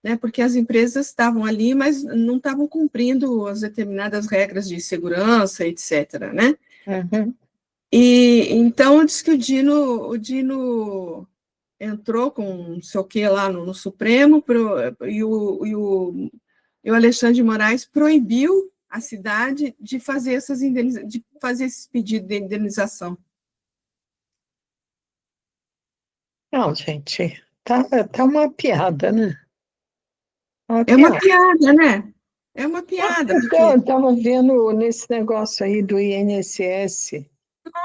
né, porque as empresas estavam ali, mas não estavam cumprindo as determinadas regras de segurança, etc., né? Uhum. E então diz que o Dino entrou com não sei o que lá no Supremo, e o Alexandre de Moraes proibiu a cidade de fazer de fazer esses pedidos de indenização. Não, gente, tá uma piada, né? É uma piada, né? É uma piada, Então, porque, eu estava vendo nesse negócio aí do INSS,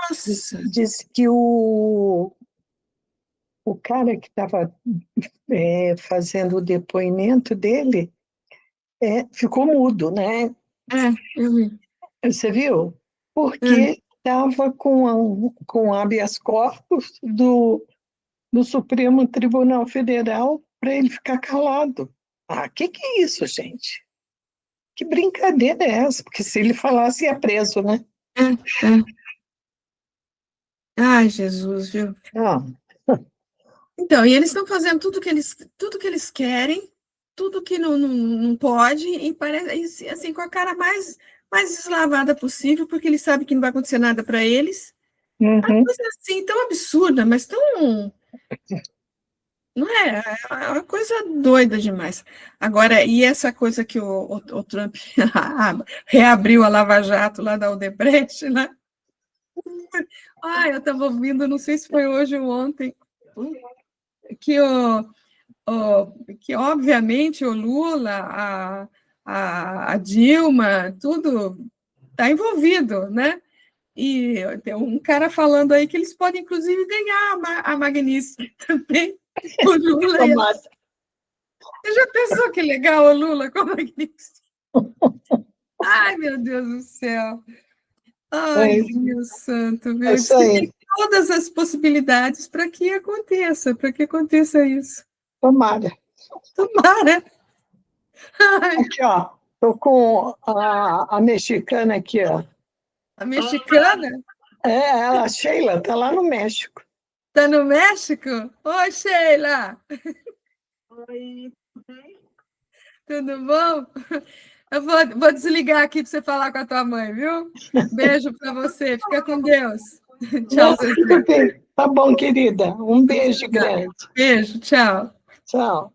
nossa, diz que o cara que estava fazendo o depoimento dele ficou mudo, né? eu vi. Você viu? Porque estava com habeas corpus do Supremo Tribunal Federal para ele ficar calado. Que é isso, gente? Que brincadeira é essa? Porque se ele falasse, ia preso, né? Ai, Jesus, viu? Ah, Então, e eles estão fazendo tudo que eles querem, tudo que não pode, e parece assim, com a cara mais deslavada possível, porque eles sabem que não vai acontecer nada para eles. uhum. Coisa assim, tão absurda, mas tão. Não é? É uma coisa doida demais. Agora, e essa coisa que o Trump reabriu a Lava Jato lá da Odebrecht, né? Eu estava ouvindo, não sei se foi hoje ou ontem, que que obviamente o Lula, a Dilma, tudo está envolvido, né? E tem um cara falando aí que eles podem, inclusive, ganhar a Magnífica também. O Lula. Tomara. Você já pensou que legal o Lula com a Magnífica? Ai, meu Deus do céu. Ai, Deus santo, viu? É isso aí. Tem todas as possibilidades para que aconteça isso. Tomara. Tomara. Ai, Aqui, ó. Estou com a mexicana aqui, ó. a mexicana Ela, a Sheila, está lá no México. está no México? Oi, Sheila. Oi. Tudo bom? Eu vou desligar aqui para você falar com a tua mãe, viu? Beijo para você. Fica com Deus. Tchau, Zezé. Tá bom, querida. Um beijo grande. Beijo, tchau. Tchau.